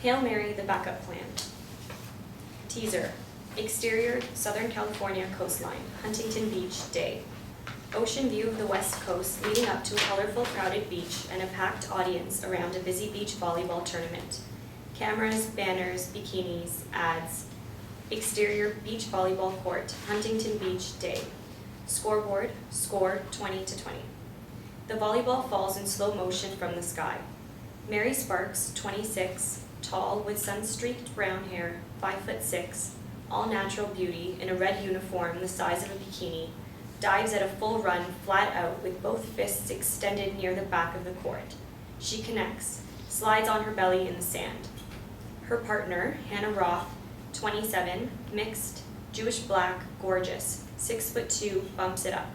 Hail Mary, the backup plan. Teaser. Exterior, Southern California coastline, Huntington Beach, day. Ocean view of the west coast leading up to a colorful crowded beach and a packed audience around a busy beach volleyball tournament. Cameras, banners, bikinis, ads. Exterior, beach volleyball court, Huntington Beach, day. Scoreboard, score 20-20. The volleyball falls in slow motion from the sky. Mary Sparks, 26, tall with sun-streaked brown hair, 5'6", all-natural beauty in a red uniform the size of a bikini, dives at a full run flat out with both fists extended near the back of the court. She connects, slides on her belly in the sand. Her partner, Hannah Roth, 27, mixed, Jewish black, gorgeous, 6'2", bumps it up.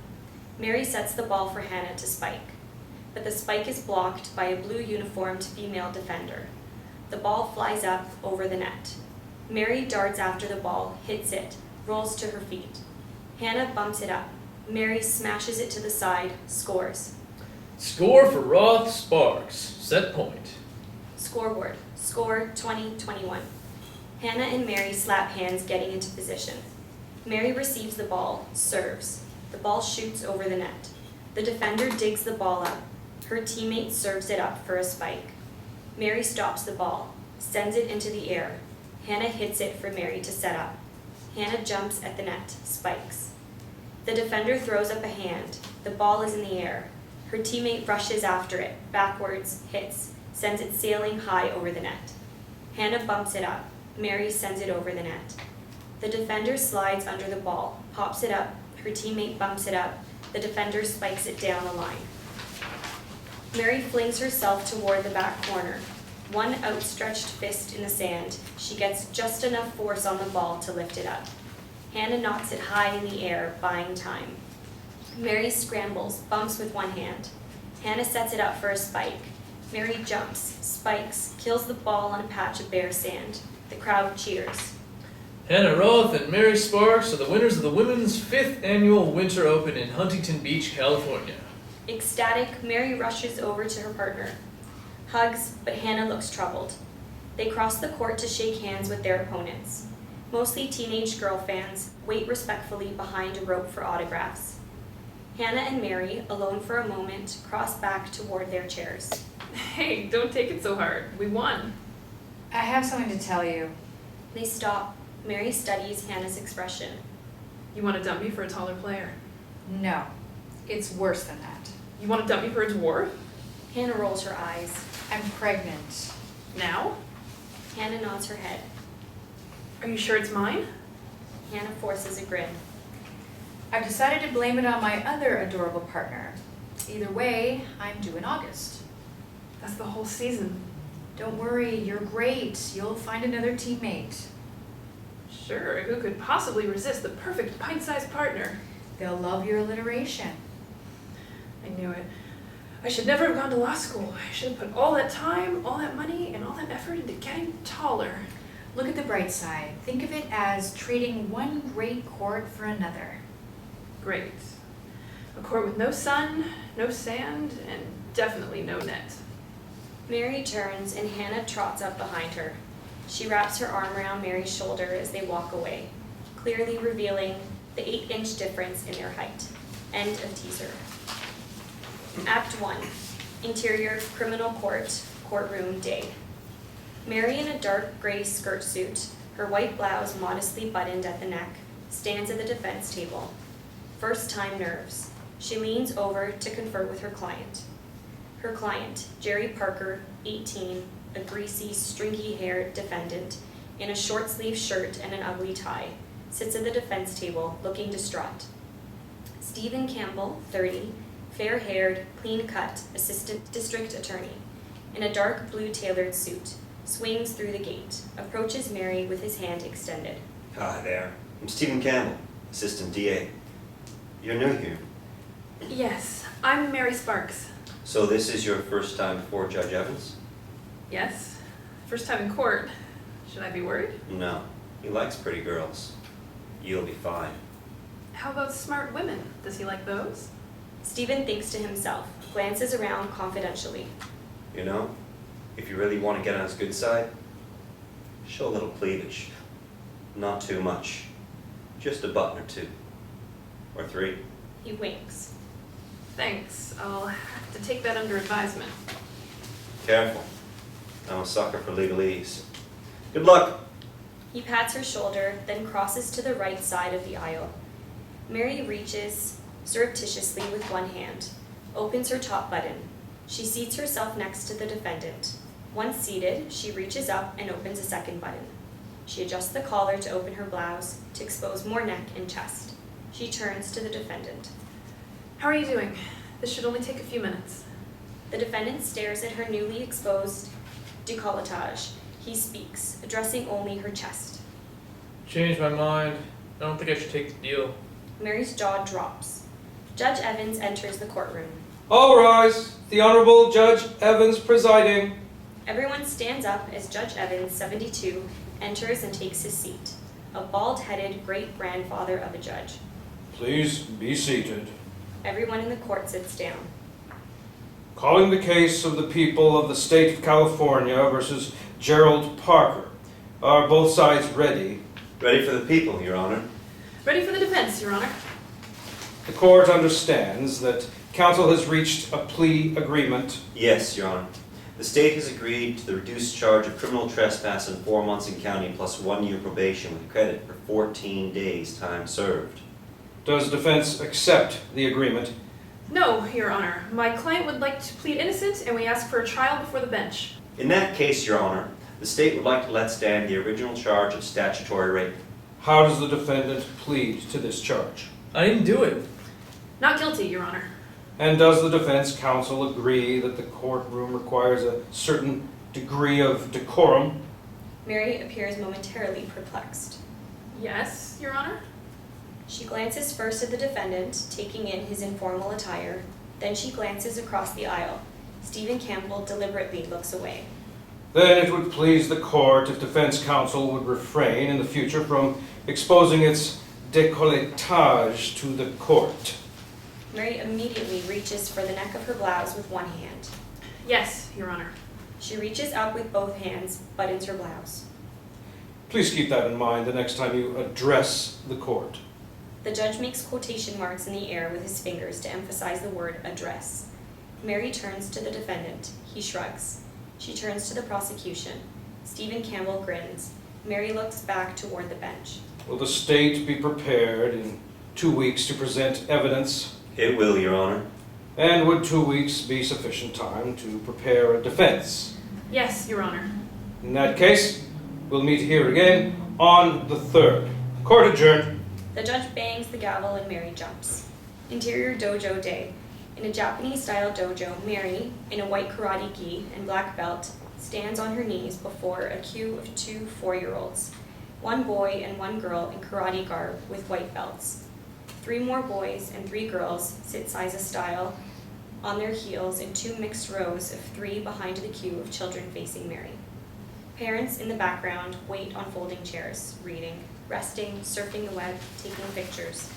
Mary sets the ball for Hannah to spike, but the spike is blocked by a blue uniformed female defender. The ball flies up over the net. Mary darts after the ball, hits it, rolls to her feet. Hannah bumps it up. Mary smashes it to the side, scores. Score for Roth Sparks. Set point. Scoreboard, score 20-21. Hannah and Mary slap hands getting into position. Mary receives the ball, serves. The ball shoots over the net. The defender digs the ball up. Her teammate serves it up for a spike. Mary stops the ball, sends it into the air. Hannah hits it for Mary to set up. Hannah jumps at the net, spikes. The defender throws up a hand. The ball is in the air. Her teammate rushes after it, backwards, hits, sends it sailing high over the net. Hannah bumps it up. Mary sends it over the net. The defender slides under the ball, pops it up. Her teammate bumps it up. The defender spikes it down the line. Mary flings herself toward the back corner. One outstretched fist in the sand. She gets just enough force on the ball to lift it up. Hannah knocks it high in the air, buying time. Mary scrambles, bumps with one hand. Hannah sets it up for a spike. Mary jumps, spikes, kills the ball on a patch of bare sand. The crowd cheers. Hannah Roth and Mary Sparks are the winners of the Women's 5th Annual Winter Open in Huntington Beach, California. Ecstatic, Mary rushes over to her partner. Hugs, but Hannah looks troubled. They cross the court to shake hands with their opponents. Mostly teenage girl fans wait respectfully behind a rope for autographs. Hannah and Mary, alone for a moment, cross back toward their chairs. Hey, don't take it so hard. We won. I have something to tell you. They stop. Mary studies Hannah's expression. You want to dump me for a taller player? No, it's worse than that. You want to dump me for a dwarf? Hannah rolls her eyes. I'm pregnant. Now? Hannah nods her head. Are you sure it's mine? Hannah forces a grin. I've decided to blame it on my other adorable partner. Either way, I'm due in August. That's the whole season. Don't worry, you're great. You'll find another teammate. Sure, who could possibly resist the perfect pint-sized partner? They'll love your alliteration. I knew it. I should never have gone to law school. I should have put all that time, all that money, and all that effort into getting taller. Look at the bright side. Think of it as trading one great court for another. Great. A court with no sun, no sand, and definitely no net. Mary turns and Hannah trots up behind her. She wraps her arm around Mary's shoulder as they walk away, clearly revealing the 8-inch difference in their height. End of teaser. Act 1. Interior, criminal court, courtroom, day. Mary in a dark gray skirt suit, her white blouse modestly buttoned at the neck, stands at the defense table. First time nerves. She leans over to confer with her client. Her client, Jerry Parker, 18, a greasy, stringy-haired defendant, in a short-sleeved shirt and an ugly tie, sits at the defense table, looking distraught. Stephen Campbell, 30, fair-haired, clean-cut, assistant district attorney, in a dark blue tailored suit, swings through the gate, approaches Mary with his hand extended. Hi there. I'm Stephen Campbell, assistant DA. You're new here. Yes, I'm Mary Sparks. So this is your first time before Judge Evans? Yes. First time in court. Should I be worried? No. He likes pretty girls. You'll be fine. How about smart women? Does he like those? Stephen thinks to himself, glances around confidentially. You know, if you really want to get on his good side, Show a little cleavage. Not too much. Just a button or two. Or three. He winks. Thanks. I'll have to take that under advisement. Careful. I'm a sucker for legalese. Good luck. He pats her shoulder, then crosses to the right side of the aisle. Mary reaches surreptitiously with one hand, opens her top button. She seats herself next to the defendant. Once seated, she reaches up and opens a second button. She adjusts the collar to open her blouse, to expose more neck and chest. She turns to the defendant. How are you doing? This should only take a few minutes. The defendant stares at her newly exposed décolletage. He speaks, addressing only her chest. Changed my mind. I don't think I should take the deal. Mary's jaw drops. Judge Evans enters the courtroom. All rise. The Honorable Judge Evans presiding. Everyone stands up as Judge Evans, 72, enters and takes his seat. A bald-headed great-grandfather of a judge. Please be seated. Everyone in the court sits down. Calling the case of the people of the state of California versus Gerald Parker. Are both sides ready? Ready for the people, Your Honor. Ready for the defense, Your Honor. The court understands that counsel has reached a plea agreement. Yes, Your Honor. The state has agreed to the reduced charge of criminal trespass and 4 months in county plus 1 year probation with credit for 14 days time served. Does defense accept the agreement? No, Your Honor. My client would like to plead innocent, and we ask for a trial before the bench. In that case, Your Honor, the state would like to let stand the original charge of statutory rape. How does the defendant plead to this charge? I didn't do it. Not guilty, Your Honor. And does the defense counsel agree that the courtroom requires a certain degree of decorum? Mary appears momentarily perplexed. Yes, Your Honor. She glances first at the defendant, taking in his informal attire. Then she glances across the aisle. Stephen Campbell deliberately looks away. Then it would please the court if defense counsel would refrain in the future from exposing its décolletage to the court. Mary immediately reaches for the neck of her blouse with one hand. Yes, Your Honor. She reaches up with both hands, buttons her blouse. Please keep that in mind the next time you address the court. The judge makes quotation marks in the air with his fingers to emphasize the word address. Mary turns to the defendant. He shrugs. She turns to the prosecution. Stephen Campbell grins. Mary looks back toward the bench. Will the state be prepared in 2 weeks to present evidence? It will, Your Honor. And would 2 weeks be sufficient time to prepare a defense? Yes, Your Honor. In that case, we'll meet here again on the 3rd. Court adjourned. The judge bangs the gavel and Mary jumps. Interior dojo day. In a Japanese-style dojo, Mary, in a white karate gi and black belt, stands on her knees before a queue of 2 4-year-olds. 1 boy and 1 girl in karate garb with white belts. 3 more boys and 3 girls sit seiza-style on their heels in 2 mixed rows of 3 behind the queue of children facing Mary. Parents in the background wait on folding chairs, reading, resting, surfing the web, taking pictures.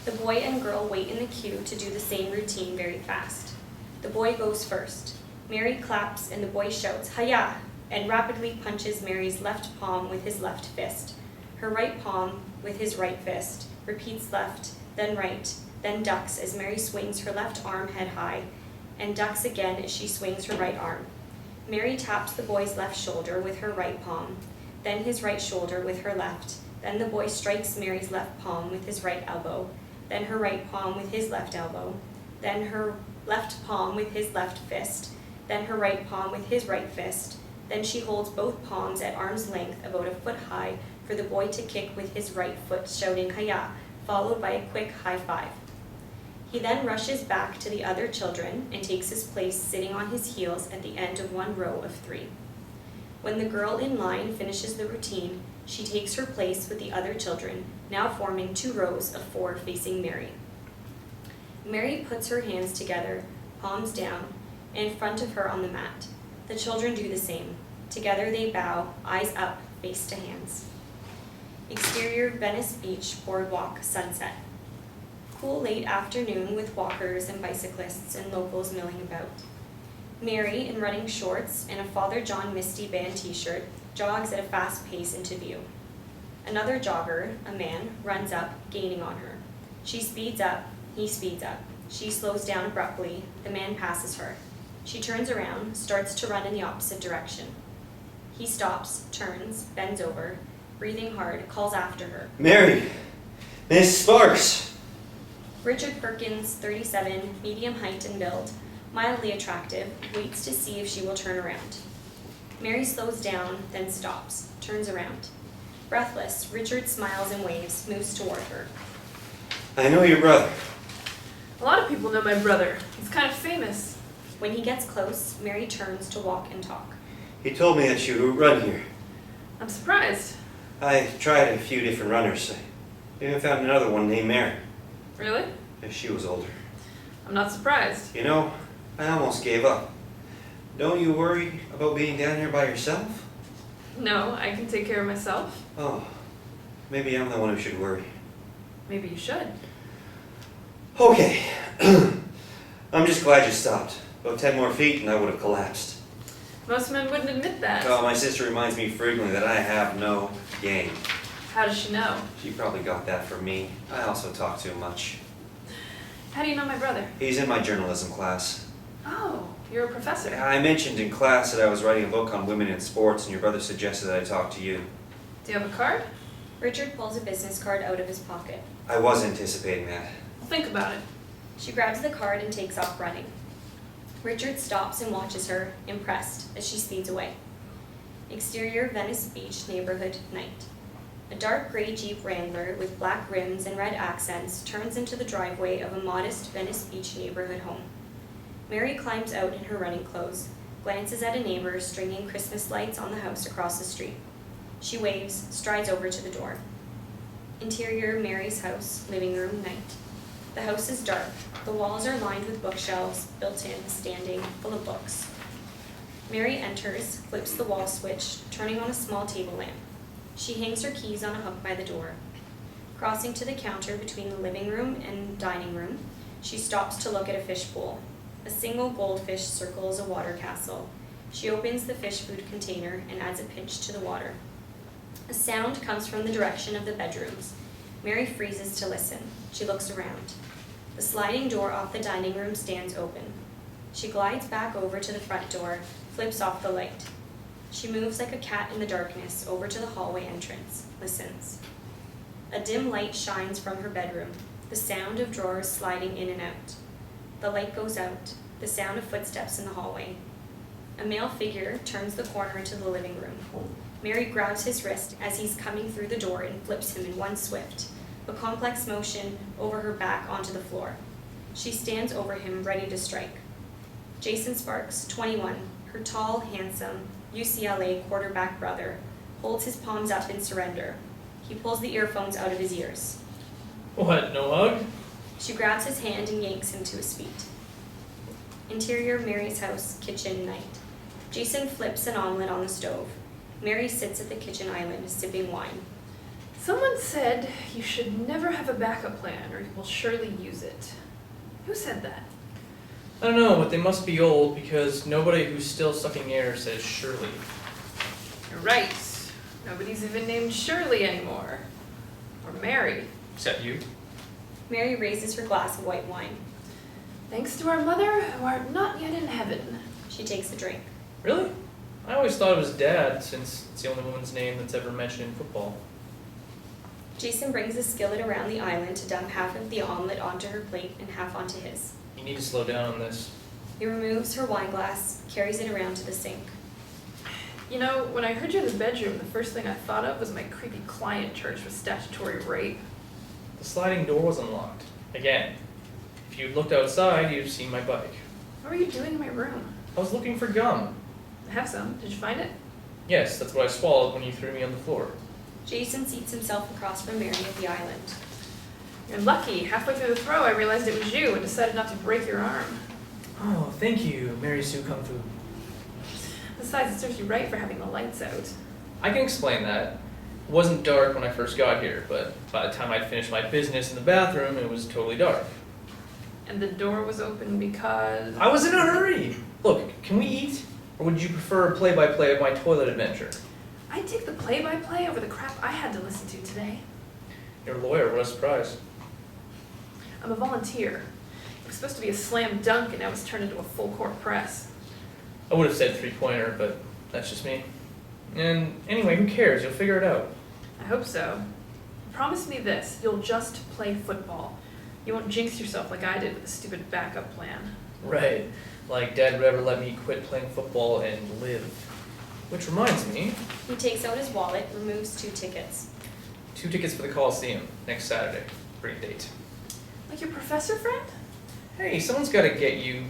The boy and girl wait in the queue to do the same routine very fast. The boy goes first. Mary claps and the boy shouts, "Hi-ya!" and rapidly punches Mary's left palm with his left fist. Her right palm with his right fist, repeats left, then right, then ducks as Mary swings her left arm head high, and ducks again as she swings her right arm. Mary taps the boy's left shoulder with her right palm, then his right shoulder with her left. Then the boy strikes Mary's left palm with his right elbow, then her right palm with his left elbow, then her left palm with his left fist, then her right palm with his right fist. Then she holds both palms at arm's length about a foot high for the boy to kick with his right foot, shouting "Hi-ya," followed by a quick high five. He then rushes back to the other children and takes his place sitting on his heels at the end of 1 row of 3. When the girl in line finishes the routine, she takes her place with the other children, now forming 2 rows of 4 facing Mary. Mary puts her hands together, palms down, in front of her on the mat. The children do the same. Together they bow, eyes up, face to hands. Exterior Venice Beach Boardwalk sunset. Cool late afternoon with walkers and bicyclists and locals milling about. Mary, in running shorts and a Father John Misty Band t-shirt, jogs at a fast pace into view. Another jogger, a man, runs up, gaining on her. She speeds up, he speeds up. She slows down abruptly, the man passes her. She turns around, starts to run in the opposite direction. He stops, turns, bends over, breathing hard, calls after her. Mary! Miss Sparks! Richard Perkins, 37, medium height and build, mildly attractive, waits to see if she will turn around. Mary slows down, then stops, turns around. Breathless, Richard smiles and waves, moves toward her. I know your brother. A lot of people know my brother. He's kind of famous. When he gets close, Mary turns to walk and talk. He told me that you run here. I'm surprised. I tried a few different runners. I even found another one named Mary. Really? She was older. I'm not surprised. You know, I almost gave up. Don't you worry about being down here by yourself? No, I can take care of myself. Oh, maybe I'm the one who should worry. Maybe you should. Okay. I'm just glad you stopped. About 10 more feet and I would have collapsed. Most men wouldn't admit that. Oh, my sister reminds me frequently that I have no game. How does she know? She probably got that from me. I also talk too much. How do you know my brother? He's in my journalism class. Oh, you're a professor. I mentioned in class that I was writing a book on women in sports, and your brother suggested that I talk to you. Do you have a card? Richard pulls a business card out of his pocket. I was anticipating that. Well, think about it. She grabs the card and takes off running. Richard stops and watches her, impressed, as she speeds away. Exterior Venice Beach neighborhood night. A dark gray Jeep Wrangler with black rims and red accents turns into the driveway of a modest Venice Beach neighborhood home. Mary climbs out in her running clothes, glances at a neighbor stringing Christmas lights on the house across the street. She waves, strides over to the door. Interior Mary's house, living room, night. The house is dark. The walls are lined with bookshelves, built-in, standing, full of books. Mary enters, flips the wall switch, turning on a small table lamp. She hangs her keys on a hook by the door. Crossing to the counter between the living room and dining room, she stops to look at a fish bowl. A single goldfish circles a water castle. She opens the fish food container and adds a pinch to the water. A sound comes from the direction of the bedrooms. Mary freezes to listen. She looks around. The sliding door off the dining room stands open. She glides back over to the front door, flips off the light. She moves like a cat in the darkness over to the hallway entrance, listens. A dim light shines from her bedroom, the sound of drawers sliding in and out. The light goes out, the sound of footsteps in the hallway. A male figure turns the corner into the living room. Mary grabs his wrist as he's coming through the door and flips him in one swift, a complex motion over her back onto the floor. She stands over him, ready to strike. Jason Sparks, 21, her tall, handsome, UCLA quarterback brother, holds his palms up in surrender. He pulls the earphones out of his ears. What, no hug? She grabs his hand and yanks him to his feet. Interior Mary's house, kitchen, night. Jason flips an omelet on the stove. Mary sits at the kitchen island, sipping wine. Someone said you should never have a backup plan or you will surely use it. Who said that? I don't know, but they must be old because nobody who's still sucking air says Shirley. You're right. Nobody's even named Shirley anymore. Or Mary. Except you. Mary raises her glass of white wine. Thanks to our mother, who are not yet in heaven. She takes a drink. Really? I always thought it was Dad, since it's the only woman's name that's ever mentioned in football. Jason brings a skillet around the island to dump half of the omelet onto her plate and half onto his. You need to slow down on this. He removes her wine glass, carries it around to the sink. You know, when I heard you in the bedroom, the first thing I thought of was my creepy client charged with statutory rape. The sliding door was unlocked. Again. If you'd looked outside, you'd have seen my bike. What were you doing in my room? I was looking for gum. I have some. Did you find it? Yes, that's what I swallowed when you threw me on the floor. Jason seats himself across from Mary at the island. You're lucky. Halfway through the throw, I realized it was you and decided not to break your arm. Oh, thank you, Mary Sue Kung Fu. Besides, it serves you right for having the lights out. I can explain that. It wasn't dark when I first got here, but by the time I'd finished my business in the bathroom, it was totally dark. And the door was open because... I was in a hurry. Look, can we eat? Or would you prefer a play-by-play of my toilet adventure? I'd take the play-by-play over the crap I had to listen to today. You're a lawyer, what a surprise. I'm a volunteer. It was supposed to be a slam dunk and now it's turned into a full court press. I would have said three-pointer, but that's just me. And anyway, who cares? You'll figure it out. I hope so. Promise me this, you'll just play football. You won't jinx yourself like I did with a stupid backup plan. Right. Like Dad would ever let me quit playing football and live. Which reminds me, He takes out his wallet, removes 2 tickets. 2 tickets for the Coliseum next Saturday. Great date. Like your professor friend? Hey, someone's got to get you.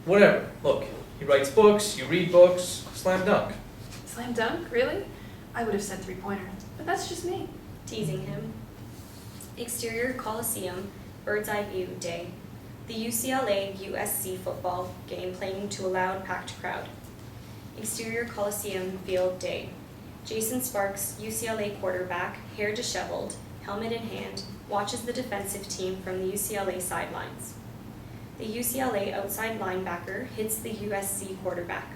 Whatever. Look, he writes books, you read books, slam dunk. Slam dunk? Really? I would have said three-pointer, but that's just me. Teasing him. Exterior Coliseum, bird's eye view, day. The UCLA-USC football game playing to a loud, packed crowd. Exterior Coliseum, field, day. Jason Sparks, UCLA quarterback, hair disheveled, helmet in hand, watches the defensive team from the UCLA sidelines. The UCLA outside linebacker hits the USC quarterback.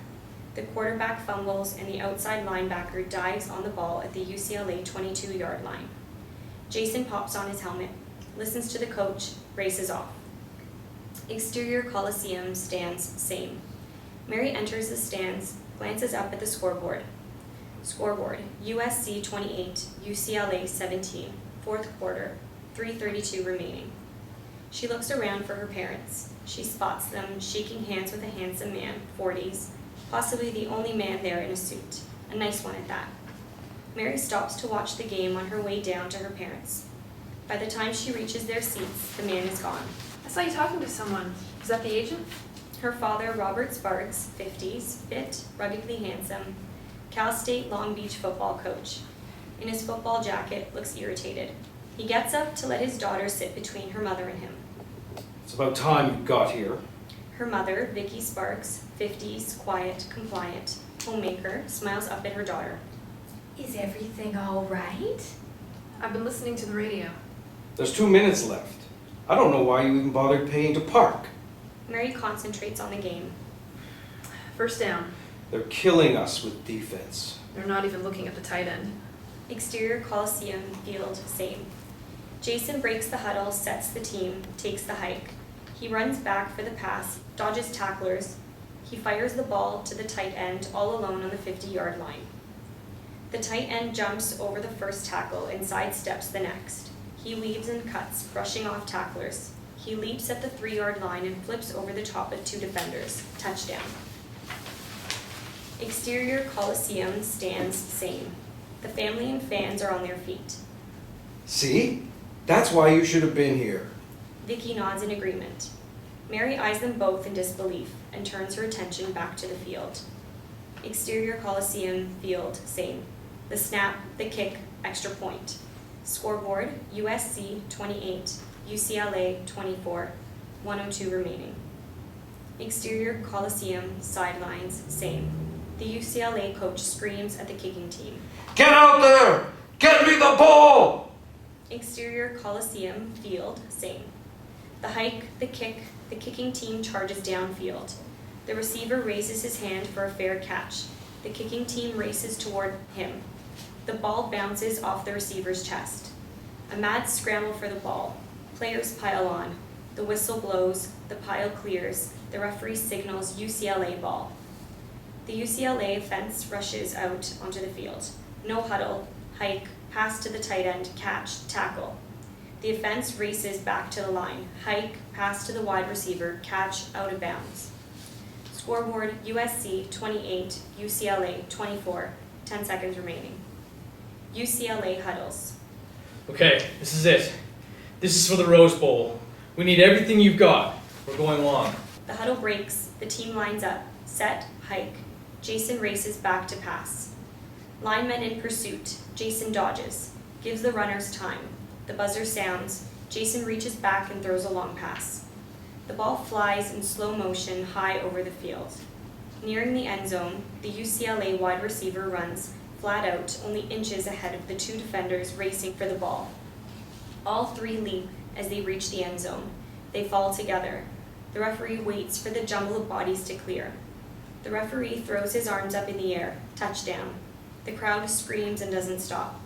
The quarterback fumbles and the outside linebacker dives on the ball at the UCLA 22-yard line. Jason pops on his helmet, listens to the coach, races off. Exterior Coliseum, stands, same. Mary enters the stands, glances up at the scoreboard. Scoreboard, USC 28, UCLA 17, fourth quarter, 3:32 remaining. She looks around for her parents. She spots them shaking hands with a handsome man, 40s, possibly the only man there in a suit, a nice one at that. Mary stops to watch the game on her way down to her parents. By the time she reaches their seats, the man is gone. I saw you talking to someone. Is that the agent? Her father, Robert Sparks, 50s, fit, ruggedly handsome, Cal State Long Beach football coach. In his football jacket, looks irritated. He gets up to let his daughter sit between her mother and him. It's about time you got here. Her mother, Vicky Sparks, 50s, quiet, compliant, homemaker, smiles up at her daughter. Is everything all right? I've been listening to the radio. There's 2 minutes left. I don't know why you even bothered paying to park. Mary concentrates on the game. First down. They're killing us with defense. They're not even looking at the tight end. Exterior Coliseum, field, same. Jason breaks the huddle, sets the team, takes the hike. He runs back for the pass, dodges tacklers. He fires the ball to the tight end all alone on the 50-yard line. The tight end jumps over the first tackle and sidesteps the next. He weaves and cuts, brushing off tacklers. He leaps at the 3-yard line and flips over the top of 2 defenders. Touchdown. Exterior Coliseum, stands, same. The family and fans are on their feet. See? That's why you should have been here. Vicky nods in agreement. Mary eyes them both in disbelief and turns her attention back to the field. Exterior Coliseum, field, same. The snap, the kick, extra point. Scoreboard, USC 28, UCLA 24, 102 remaining. Exterior Coliseum, sidelines, same. The UCLA coach screams at the kicking team. Get out there! Get me the ball! Exterior Coliseum, field, same. The hike, the kick, the kicking team charges downfield. The receiver raises his hand for a fair catch. The kicking team races toward him. The ball bounces off the receiver's chest. A mad scramble for the ball. Players pile on. The whistle blows, the pile clears, the referee signals UCLA ball. The UCLA offense rushes out onto the field. No huddle, hike, pass to the tight end, catch, tackle. The offense races back to the line, hike, pass to the wide receiver, catch, out of bounds. Scoreboard, USC 28, UCLA 24, 10 seconds remaining. UCLA huddles. Okay, this is it. This is for the Rose Bowl. We need everything you've got. We're going long. The huddle breaks, the team lines up, set, hike. Jason races back to pass. Linemen in pursuit. Jason dodges, gives the runners time. The buzzer sounds. Jason reaches back and throws a long pass. The ball flies in slow motion high over the field. Nearing the end zone, the UCLA wide receiver runs flat out, only inches ahead of the 2 defenders racing for the ball. All 3 leap as they reach the end zone. They fall together. The referee waits for the jumble of bodies to clear. The referee throws his arms up in the air. Touchdown. The crowd screams and doesn't stop.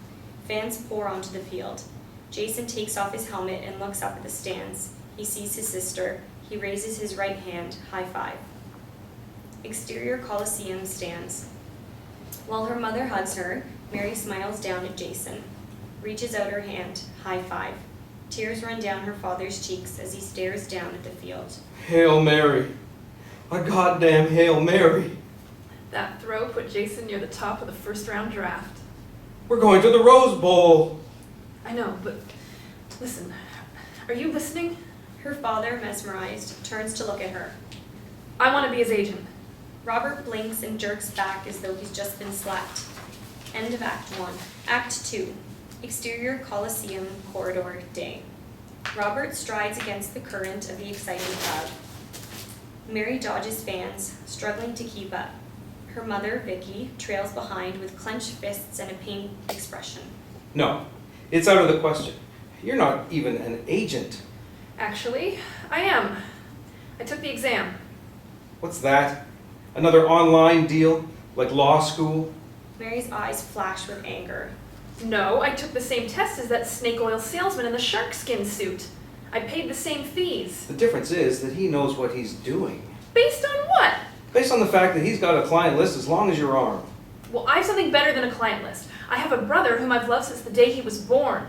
Fans pour onto the field. Jason takes off his helmet and looks up at the stands. He sees his sister. He raises his right hand. High five. Exterior Coliseum stands. While her mother hugs her, Mary smiles down at Jason. Reaches out her hand. High five. Tears run down her father's cheeks as he stares down at the field. Hail Mary. A goddamn Hail Mary. That throw put Jason near the top of the first round draft. We're going to the Rose Bowl. I know, but listen, are you listening? Her father, mesmerized, turns to look at her. I want to be his agent. Robert blinks and jerks back as though he's just been slapped. End of Act 1. Act 2. Exterior Coliseum Corridor Day. Robert strides against the current of the exciting crowd. Mary dodges fans, struggling to keep up. Her mother, Vicky, trails behind with clenched fists and a pained expression. No, it's out of the question. You're not even an agent. Actually, I am. I took the exam. What's that? Another online deal? Like law school? Mary's eyes flash with anger. No, I took the same test as that snake oil salesman in the shark skin suit. I paid the same fees. The difference is that he knows what he's doing. Based on what? Based on the fact that he's got a client list as long as your arm. Well, I have something better than a client list. I have a brother whom I've loved since the day he was born.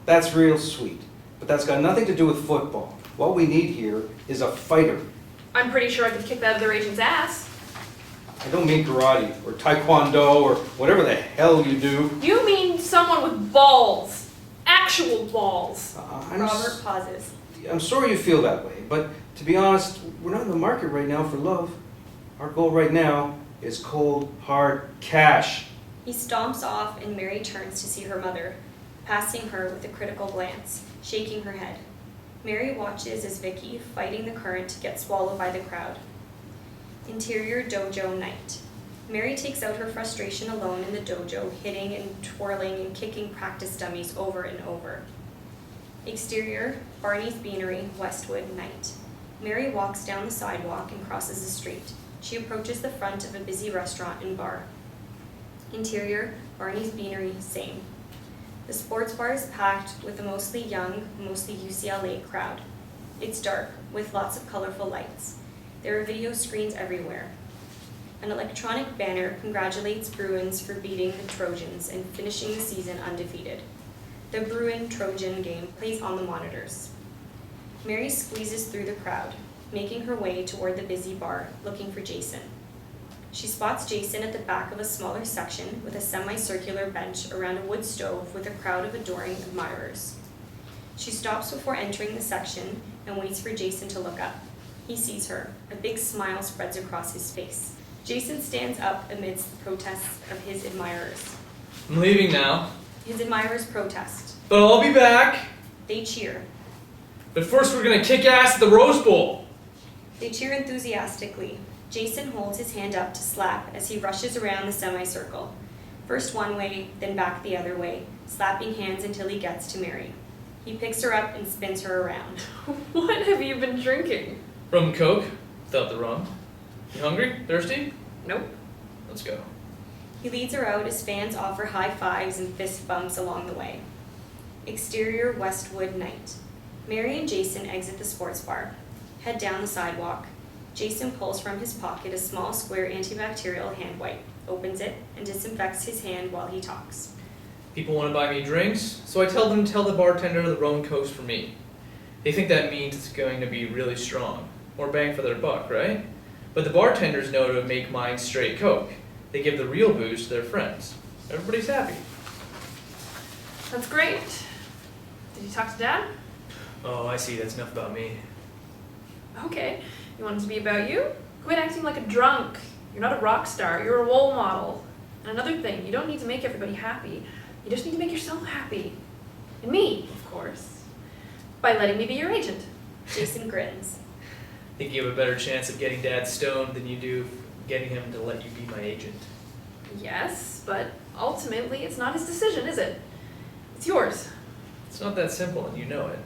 That's real sweet. But that's got nothing to do with football. What we need here is a fighter. I'm pretty sure I could kick that other agent's ass. I don't mean karate or taekwondo or whatever the hell you do. You mean someone with balls. Actual balls. Robert pauses. I'm sorry you feel that way, but to be honest, we're not in the market right now for love. Our goal right now is cold, hard cash. He stomps off and Mary turns to see her mother, passing her with a critical glance, shaking her head. Mary watches as Vicky, fighting the current, gets swallowed by the crowd. Interior dojo night. Mary takes out her frustration alone in the dojo, hitting and twirling and kicking practice dummies over and over. Exterior, Barney's Beanery, Westwood night. Mary walks down the sidewalk and crosses the street. She approaches the front of a busy restaurant and bar. Interior, Barney's Beanery, same. The sports bar is packed with a mostly young, mostly UCLA crowd. It's dark, with lots of colorful lights. There are video screens everywhere. An electronic banner congratulates Bruins for beating the Trojans and finishing the season undefeated. The Bruin-Trojan game plays on the monitors. Mary squeezes through the crowd, making her way toward the busy bar, looking for Jason. She spots Jason at the back of a smaller section with a semicircular bench around a wood stove with a crowd of adoring admirers. She stops before entering the section and waits for Jason to look up. He sees her. A big smile spreads across his face. Jason stands up amidst the protests of his admirers. I'm leaving now, His admirers protest. but I'll be back. They cheer. But first we're gonna kick ass at the Rose Bowl. They cheer enthusiastically. Jason holds his hand up to slap as he rushes around the semicircle. First one way, then back the other way, slapping hands until he gets to Mary. He picks her up and spins her around. What have you been drinking? Rum and Coke, without the rum. You hungry? Thirsty? Nope. Let's go. He leads her out as fans offer high fives and fist bumps along the way. Exterior Westwood night. Mary and Jason exit the sports bar, head down the sidewalk. Jason pulls from his pocket a small square antibacterial hand wipe, opens it, and disinfects his hand while he talks. People want to buy me drinks, so I tell them to tell the bartender the rum and Coke's for me. They think that means it's going to be really strong. More bang for their buck, right? But the bartenders know to make mine straight Coke. They give the real booze to their friends. Everybody's happy. That's great. Did you talk to Dad? Oh, I see. That's enough about me. Okay. You want it to be about you? Quit acting like a drunk. You're not a rock star. You're a role model. And another thing, you don't need to make everybody happy. You just need to make yourself happy. And me, of course. By letting me be your agent. Jason grins. Think you have a better chance of getting Dad stoned than you do getting him to let you be my agent. Yes, but ultimately it's not his decision, is it? It's yours. It's not that simple, and you know it.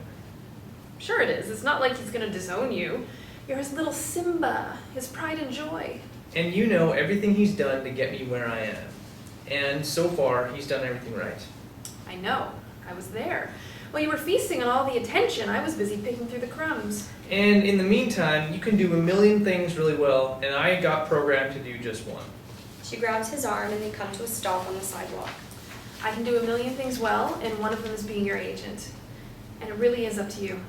Sure it is. It's not like he's gonna disown you. You're his little Simba, his pride and joy. And you know everything he's done to get me where I am. And so far, he's done everything right. I know. I was there. While you were feasting on all the attention, I was busy picking through the crumbs. And in the meantime, you can do a million things really well, and I got programmed to do just one. She grabs his arm and they come to a stop on the sidewalk. I can do a million things well, and one of them is being your agent. And it really is up to you.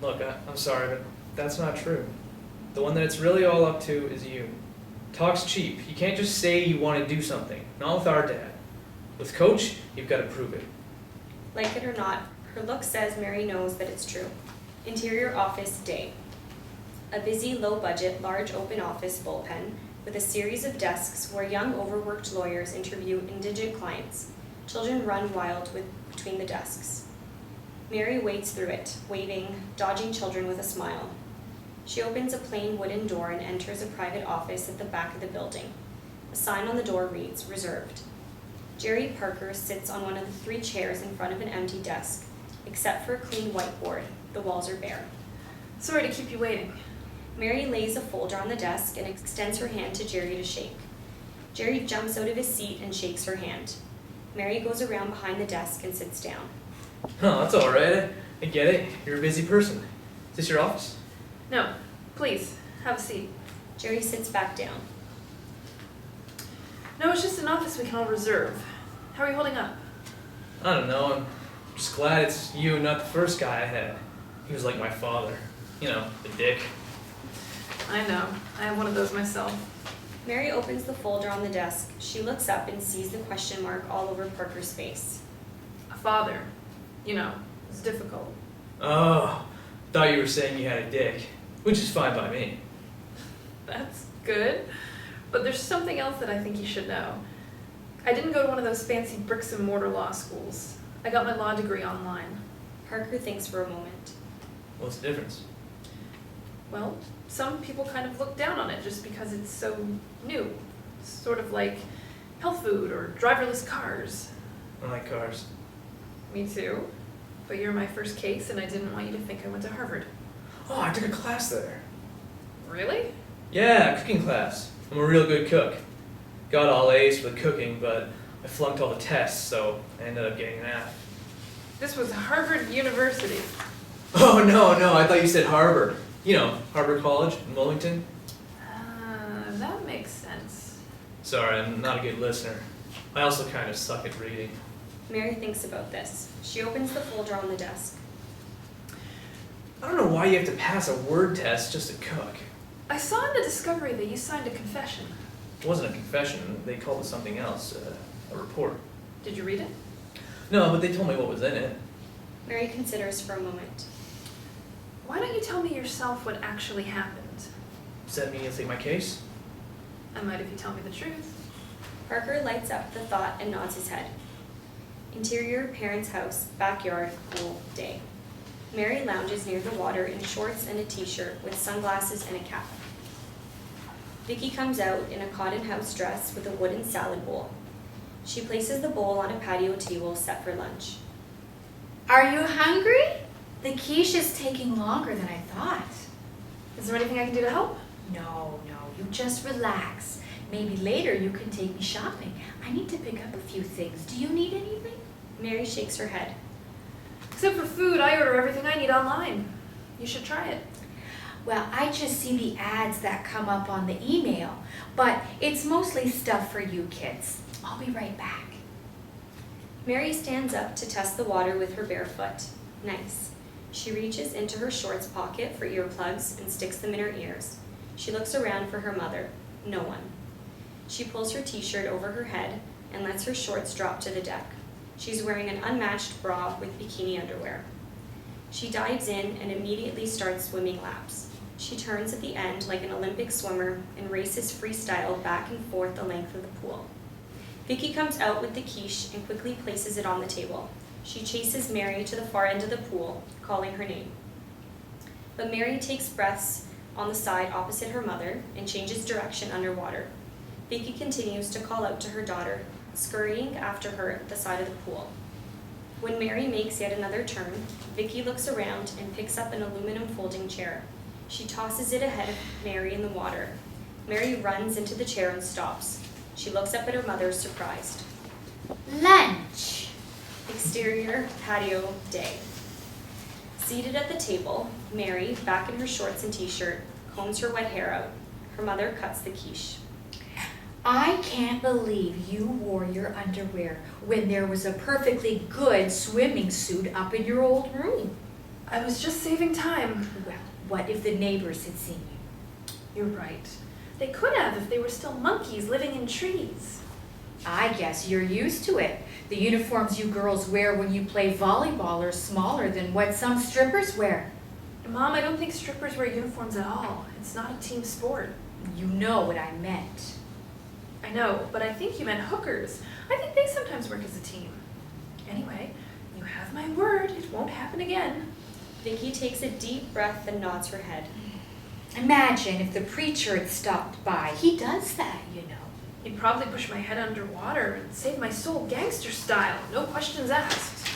Look, I'm sorry, but that's not true. The one that it's really all up to is you. Talk's cheap. You can't just say you want to do something. Not with our dad. With Coach, you've got to prove it. Like it or not, her look says Mary knows that it's true. Interior office day. A busy, low-budget, large open office bullpen with a series of desks where young, overworked lawyers interview indigent clients. Children run wild between the desks. Mary wades through it, waving, dodging children with a smile. She opens a plain wooden door and enters a private office at the back of the building. A sign on the door reads, "Reserved." Jerry Parker sits on one of the 3 chairs in front of an empty desk. Except for a clean whiteboard, the walls are bare. Sorry to keep you waiting. Mary lays a folder on the desk and extends her hand to Jerry to shake. Jerry jumps out of his seat and shakes her hand. Mary goes around behind the desk and sits down. Oh, that's all right. I get it. You're a busy person. Is this your office? No, please, have a seat. Jerry sits back down. No, it's just an office we can all reserve. How are you holding up? I don't know. I'm just glad it's you, not the first guy I had. He was like my father. You know, the dick. I know. I have one of those myself. Mary opens the folder on the desk. She looks up and sees the question mark all over Parker's face. A father. You know, it's difficult. Oh, thought you were saying you had a dick, which is fine by me. That's good. But there's something else that I think you should know. I didn't go to one of those fancy bricks and mortar law schools. I got my law degree online. Parker thinks for a moment. What's the difference? Well, some people kind of look down on it just because it's so new. Sort of like health food or driverless cars. I like cars. Me too. But you're my first case and I didn't want you to think I went to Harvard. Oh, I took a class there. Really? Yeah, cooking class. I'm a real good cook. Got all A's for the cooking, but I flunked all the tests, so I ended up getting an F. This was Harvard University. Oh, no, I thought you said Harvard. You know, Harvard College in Wilmington. That makes sense. Sorry, I'm not a good listener. I also kind of suck at reading. Mary thinks about this. She opens the folder on the desk. I don't know why you have to pass a word test just to cook. I saw in the discovery that you signed a confession. It wasn't a confession. They called it something else, a report. Did you read it? No, but they told me what was in it. Mary considers for a moment. Why don't you tell me yourself what actually happened? Does that mean you'll take my case? I might if you tell me the truth. Parker lights up the thought and nods his head. Interior, parents' house, backyard, cool day. Mary lounges near the water in shorts and a t-shirt with sunglasses and a cap. Vicky comes out in a cotton house dress with a wooden salad bowl. She places the bowl on a patio table set for lunch. Are you hungry? The quiche is taking longer than I thought. Is there anything I can do to help? No, you just relax. Maybe later you can take me shopping. I need to pick up a few things. Do you need anything? Mary shakes her head. Except for food, I order everything I need online. You should try it. Well, I just see the ads that come up on the email, but it's mostly stuff for you kids. I'll be right back. Mary stands up to test the water with her bare foot. Nice. She reaches into her shorts pocket for earplugs and sticks them in her ears. She looks around for her mother. No one. She pulls her t-shirt over her head and lets her shorts drop to the deck. She's wearing an unmatched bra with bikini underwear. She dives in and immediately starts swimming laps. She turns at the end like an Olympic swimmer and races freestyle back and forth the length of the pool. Vicky comes out with the quiche and quickly places it on the table. She chases Mary to the far end of the pool, calling her name. But Mary takes breaths on the side opposite her mother and changes direction underwater. Vicky continues to call out to her daughter, scurrying after her at the side of the pool. When Mary makes yet another turn, Vicky looks around and picks up an aluminum folding chair. She tosses it ahead of Mary in the water. Mary runs into the chair and stops. She looks up at her mother, surprised. Lunch. Exterior patio day. Seated at the table, Mary, back in her shorts and t-shirt, combs her wet hair out. Her mother cuts the quiche. I can't believe you wore your underwear when there was a perfectly good swimming suit up in your old room. I was just saving time. Well, what if the neighbors had seen you? You're right. They could have if they were still monkeys living in trees. I guess you're used to it. The uniforms you girls wear when you play volleyball are smaller than what some strippers wear. Mom, I don't think strippers wear uniforms at all. It's not a team sport. You know what I meant. I know, but I think you meant hookers. I think they sometimes work as a team. Anyway, you have my word, it won't happen again. Vicky takes a deep breath and nods her head. Imagine if the preacher had stopped by. He does that, you know. He'd probably push my head underwater and save my soul gangster style, no questions asked.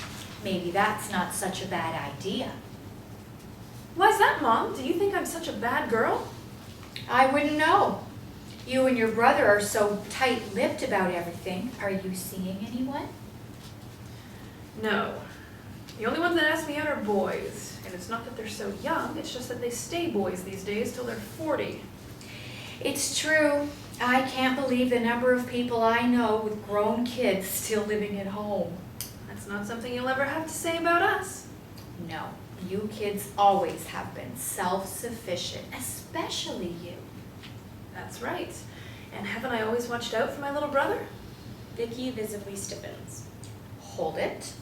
Maybe that's not such a bad idea. Why's that, Mom? Do you think I'm such a bad girl? I wouldn't know. You and your brother are so tight-lipped about everything. Are you seeing anyone? No. The only ones that ask me out are boys. And it's not that they're so young, it's just that they stay boys these days till they're 40. It's true. I can't believe the number of people I know with grown kids still living at home. That's not something you'll ever have to say about us. No, you kids always have been self-sufficient, especially you. That's right. And haven't I always watched out for my little brother? Vicky visibly stiffens. Hold it.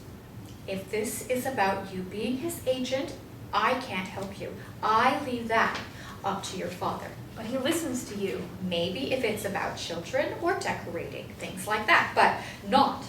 If this is about you being his agent, I can't help you. I leave that up to your father. But he listens to you. Maybe if it's about children or decorating, things like that, but not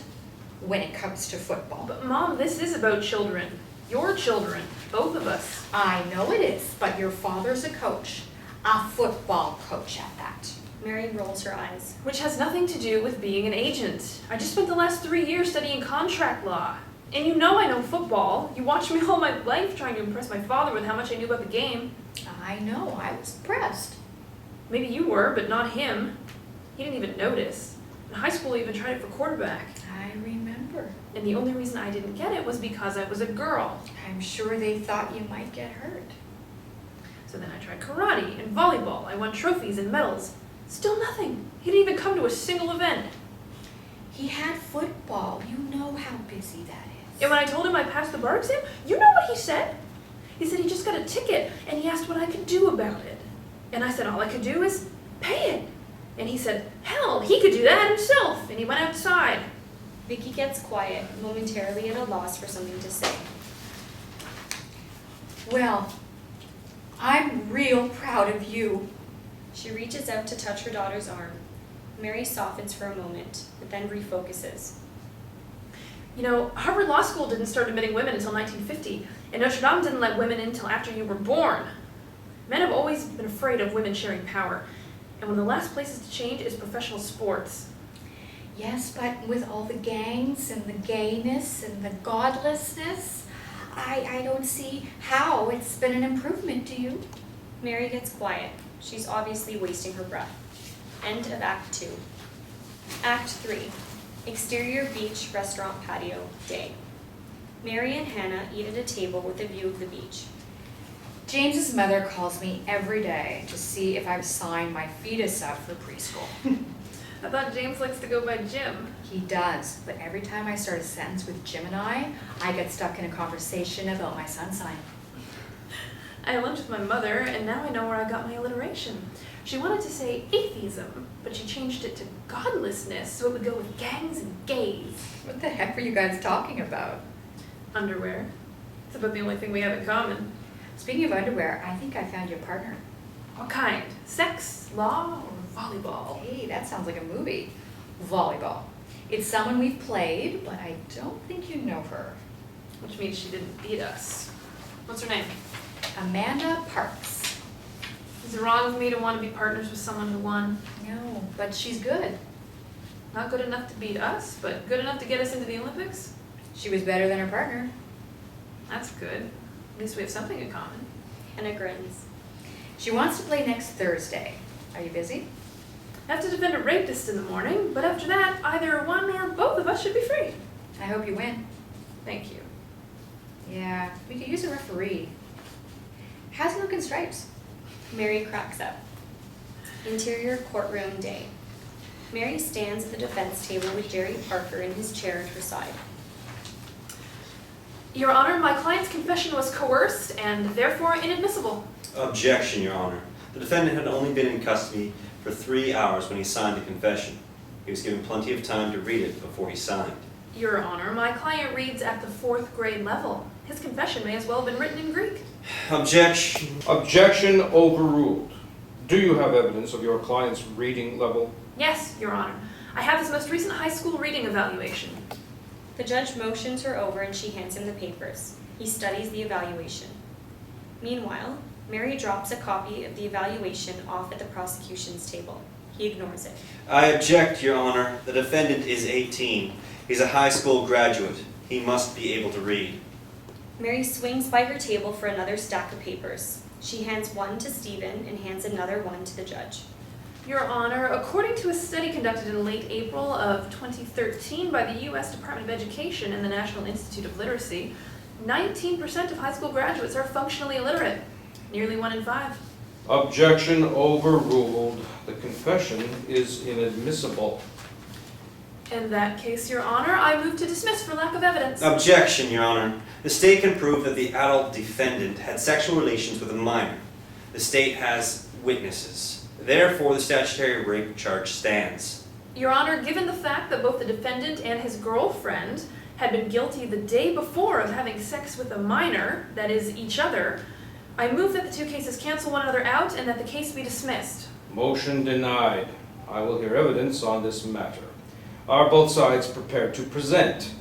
when it comes to football. But Mom, this is about children. Your children. Both of us. I know it is, but your father's a coach. A football coach at that. Mary rolls her eyes. Which has nothing to do with being an agent. I just spent the last 3 years studying contract law. And you know I know football. You watched me all my life trying to impress my father with how much I knew about the game. I know, I was impressed. Maybe you were, but not him. He didn't even notice. In high school, I even tried it for quarterback. I remember. And the only reason I didn't get it was because I was a girl. I'm sure they thought you might get hurt. So then I tried karate and volleyball. I won trophies and medals. Still nothing. He didn't even come to a single event. He had football. You know how busy that is. And when I told him I passed the bar exam, you know what he said? He said he just got a ticket, and he asked what I could do about it. And I said all I could do is pay it. And he said, hell, he could do that himself. And he went outside. Vicky gets quiet, momentarily at a loss for something to say. Well, I'm real proud of you. She reaches out to touch her daughter's arm. Mary softens for a moment, but then refocuses. You know, Harvard Law School didn't start admitting women until 1950, and Notre Dame didn't let women in until after you were born. Men have always been afraid of women sharing power, and one of the last places to change is professional sports. Yes, but with all the gangs and the gayness and the godlessness, I don't see how it's been an improvement, do you? Mary gets quiet. She's obviously wasting her breath. End of Act 2. Act 3. Exterior beach restaurant patio day. Mary and Hannah eat at a table with a view of the beach. James's mother calls me every day to see if I've signed my fetus up for preschool. I thought James likes to go by Jim. He does, but every time I start a sentence with Jim and I get stuck in a conversation about my son's sign. I had lunch with my mother, and now I know where I got my alliteration. She wanted to say atheism, but she changed it to godlessness, so it would go with gangs and gays. What the heck were you guys talking about? Underwear. It's about the only thing we have in common. Speaking of underwear, I think I found your partner. What kind? Sex, law, or volleyball? Hey, that sounds like a movie. Volleyball. It's someone we've played, but I don't think you know her. Which means she didn't beat us. What's her name? Amanda Parks. Is it wrong of me to want to be partners with someone who won? No, but she's good. Not good enough to beat us, but good enough to get us into the Olympics? She was better than her partner. That's good. At least we have something in common. Hannah grins. She wants to play next Thursday. Are you busy? I have to defend a rapist in the morning, but after that, either one or both of us should be free. I hope you win. Thank you. Yeah, we could use a referee. How's it looking, Stripes? Mary cracks up. Interior courtroom day. Mary stands at the defense table with Jerry Parker in his chair at her side. Your Honor, my client's confession was coerced and therefore inadmissible. Objection, Your Honor. The defendant had only been in custody for 3 hours when he signed the confession. He was given plenty of time to read it before he signed. Your Honor, my client reads at the 4th grade level. His confession may as well have been written in Greek. Objection. Objection overruled. Do you have evidence of your client's reading level? Yes, Your Honor. I have his most recent high school reading evaluation. The judge motions her over and she hands him the papers. He studies the evaluation. Meanwhile, Mary drops a copy of the evaluation off at the prosecution's table. He ignores it. I object, Your Honor. The defendant is 18. He's a high school graduate. He must be able to read. Mary swings by her table for another stack of papers. She hands one to Stephen and hands another one to the judge. Your Honor, according to a study conducted in late April of 2013 by the U.S. Department of Education and the National Institute of Literacy, 19% of high school graduates are functionally illiterate, nearly 1 in 5. Objection overruled. The confession is inadmissible. In that case, Your Honor, I move to dismiss for lack of evidence. Objection, Your Honor. The state can prove that the adult defendant had sexual relations with a minor. The state has witnesses. Therefore, the statutory rape charge stands. Your Honor, given the fact that both the defendant and his girlfriend had been guilty the day before of having sex with a minor, that is, each other, I move that the two cases cancel one another out and that the case be dismissed. Motion denied. I will hear evidence on this matter. Are both sides prepared to present?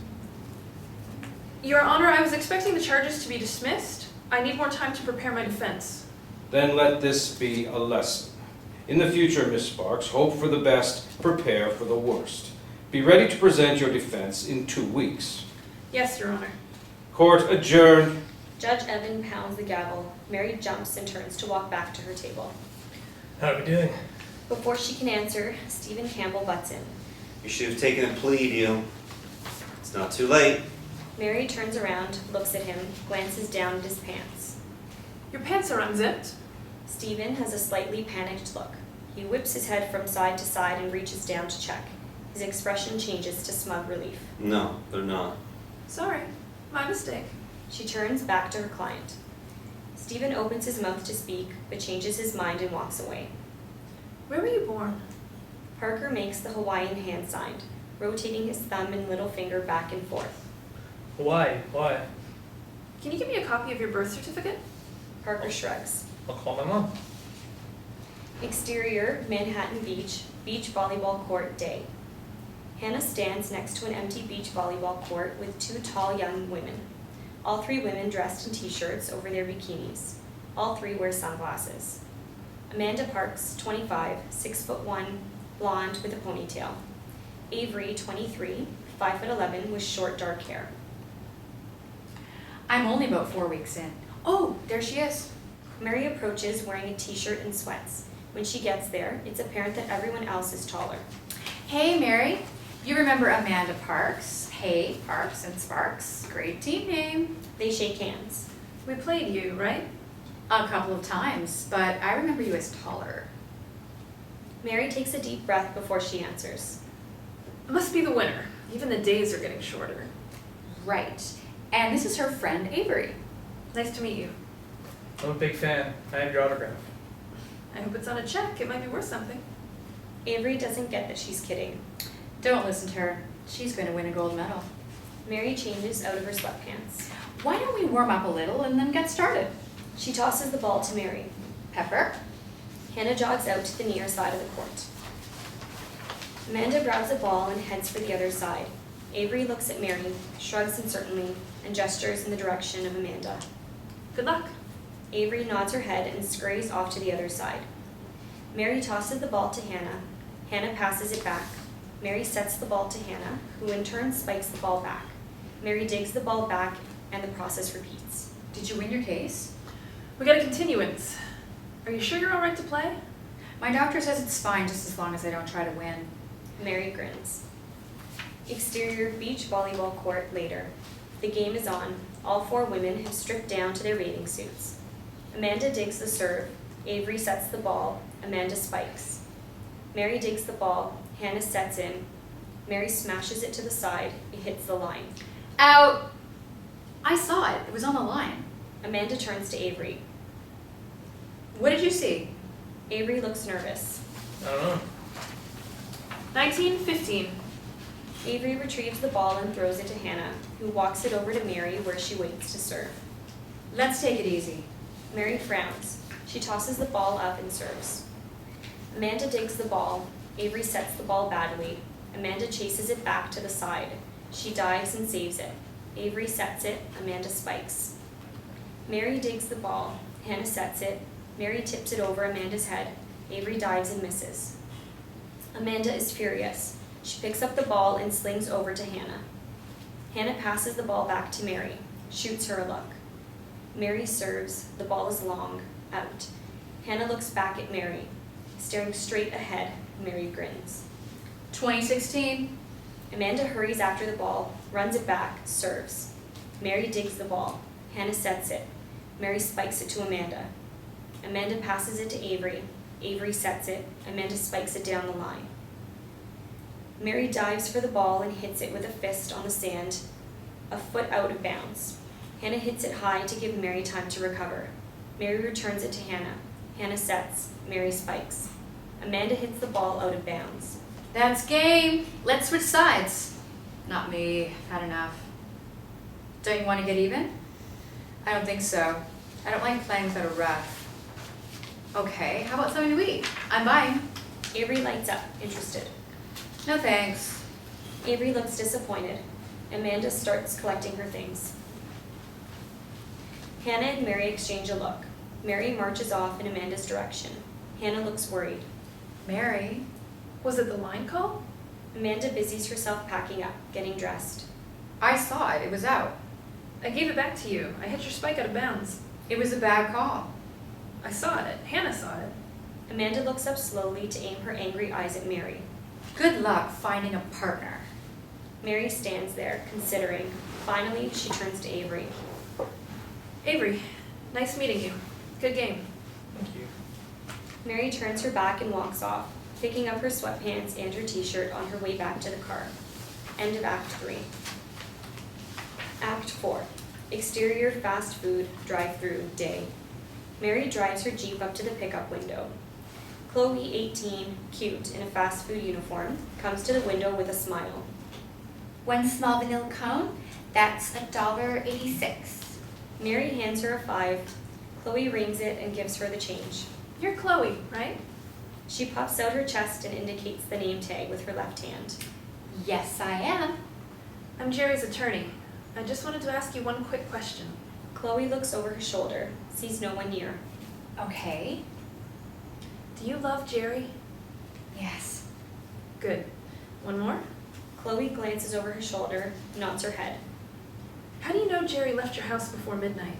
Your Honor, I was expecting the charges to be dismissed. I need more time to prepare my defense. Then let this be a lesson. In the future, Miss Sparks, hope for the best, prepare for the worst. Be ready to present your defense in 2 weeks. Yes, Your Honor. Court adjourned. Judge Evan pounds the gavel. Mary jumps and turns to walk back to her table. How are we doing? Before she can answer, Stephen Campbell butts in. You should have taken a plea deal. It's not too late. Mary turns around, looks at him, glances down at his pants. Your pants are unzipped. Stephen has a slightly panicked look. He whips his head from side to side and reaches down to check. His expression changes to smug relief. No, they're not. Sorry, my mistake. She turns back to her client. Stephen opens his mouth to speak, but changes his mind and walks away. Where were you born? Parker makes the Hawaiian hand sign, rotating his thumb and little finger back and forth. Why? Why? Can you give me a copy of your birth certificate? Parker shrugs. I'll call my mom. Exterior, Manhattan Beach, beach volleyball court day. Hannah stands next to an empty beach volleyball court with 2 tall young women. All 3 women dressed in t-shirts over their bikinis. All 3 wear sunglasses. Amanda Parks, 25, 6'1", blonde with a ponytail. Avery, 23, 5'11", with short dark hair. I'm only about 4 weeks in. Oh, there she is. Mary approaches wearing a t-shirt and sweats. When she gets there, it's apparent that everyone else is taller. Hey, Mary. You remember Amanda Parks? Hey, Parks and Sparks. Great team name. They shake hands. We played you, right? A couple of times, but I remember you as taller. Mary takes a deep breath before she answers. It must be the winter. Even the days are getting shorter. Right. And this is her friend, Avery. Nice to meet you. I'm a big fan. I have your autograph. I hope it's on a check. It might be worth something. Avery doesn't get that she's kidding. Don't listen to her. She's going to win a gold medal. Mary changes out of her sweatpants. Why don't we warm up a little and then get started? She tosses the ball to Mary. Pepper? Hannah jogs out to the near side of the court. Amanda grabs a ball and heads for the other side. Avery looks at Mary, shrugs uncertainly, and gestures in the direction of Amanda. Good luck. Avery nods her head and scurries off to the other side. Mary tosses the ball to Hannah. Hannah passes it back. Mary sets the ball to Hannah, who in turn spikes the ball back. Mary digs the ball back and the process repeats. Did you win your case? We got a continuance. Are you sure you're all right to play? My doctor says it's fine just as long as I don't try to win. Mary grins. Exterior beach volleyball court later. The game is on. All 4 women have stripped down to their bathing suits. Amanda digs the serve. Avery sets the ball. Amanda spikes. Mary digs the ball. Hannah sets in. Mary smashes it to the side. It hits the line. Out! I saw it. It was on the line. Amanda turns to Avery. What did you see? Avery looks nervous. I don't know. 19-15. Avery retrieves the ball and throws it to Hannah, who walks it over to Mary where she waits to serve. Let's take it easy. Mary frowns. She tosses the ball up and serves. Amanda digs the ball. Avery sets the ball badly. Amanda chases it back to the side. She dives and saves it. Avery sets it. Amanda spikes. Mary digs the ball. Hannah sets it. Mary tips it over Amanda's head. Avery dives and misses. Amanda is furious. She picks up the ball and slings over to Hannah. Hannah passes the ball back to Mary. Shoots her a look. Mary serves. The ball is long. Out. Hannah looks back at Mary. Staring straight ahead, Mary grins. 2016. Amanda hurries after the ball, runs it back, serves. Mary digs the ball. Hannah sets it. Mary spikes it to Amanda. Amanda passes it to Avery. Avery sets it. Amanda spikes it down the line. Mary dives for the ball and hits it with a fist on the sand, a foot out of bounds. Hannah hits it high to give Mary time to recover. Mary returns it to Hannah. Hannah sets. Mary spikes. Amanda hits the ball out of bounds. That's game. Let's switch sides. Not me. Had enough. Don't you want to get even? I don't think so. I don't like playing without a ref. Okay, how about something to eat? I'm buying. Avery lights up, interested. No thanks. Avery looks disappointed. Amanda starts collecting her things. Hannah and Mary exchange a look. Mary marches off in Amanda's direction. Hannah looks worried. Mary? Was it the line call? Amanda busies herself packing up, getting dressed. I saw it. It was out. I gave it back to you. I hit your spike out of bounds. It was a bad call. I saw it. Hannah saw it. Amanda looks up slowly to aim her angry eyes at Mary. Good luck finding a partner. Mary stands there, considering. Finally, she turns to Avery. Avery, nice meeting you. Good game. Thank you. Mary turns her back and walks off, picking up her sweatpants and her t-shirt on her way back to the car. End of Act 3. Act 4. Exterior fast food drive-through day. Mary drives her Jeep up to the pickup window. Chloe, 18, cute, in a fast food uniform, comes to the window with a smile. One small vanilla cone, that's $1.86. Mary hands her a 5. Chloe rings it and gives her the change. You're Chloe, right? She puffs out her chest and indicates the name tag with her left hand. Yes, I am. I'm Jerry's attorney. I just wanted to ask you one quick question. Chloe looks over her shoulder, sees no one near. Okay. Do you love Jerry? Yes. Good. One more? Chloe glances over her shoulder, nods her head. How do you know Jerry left your house before midnight?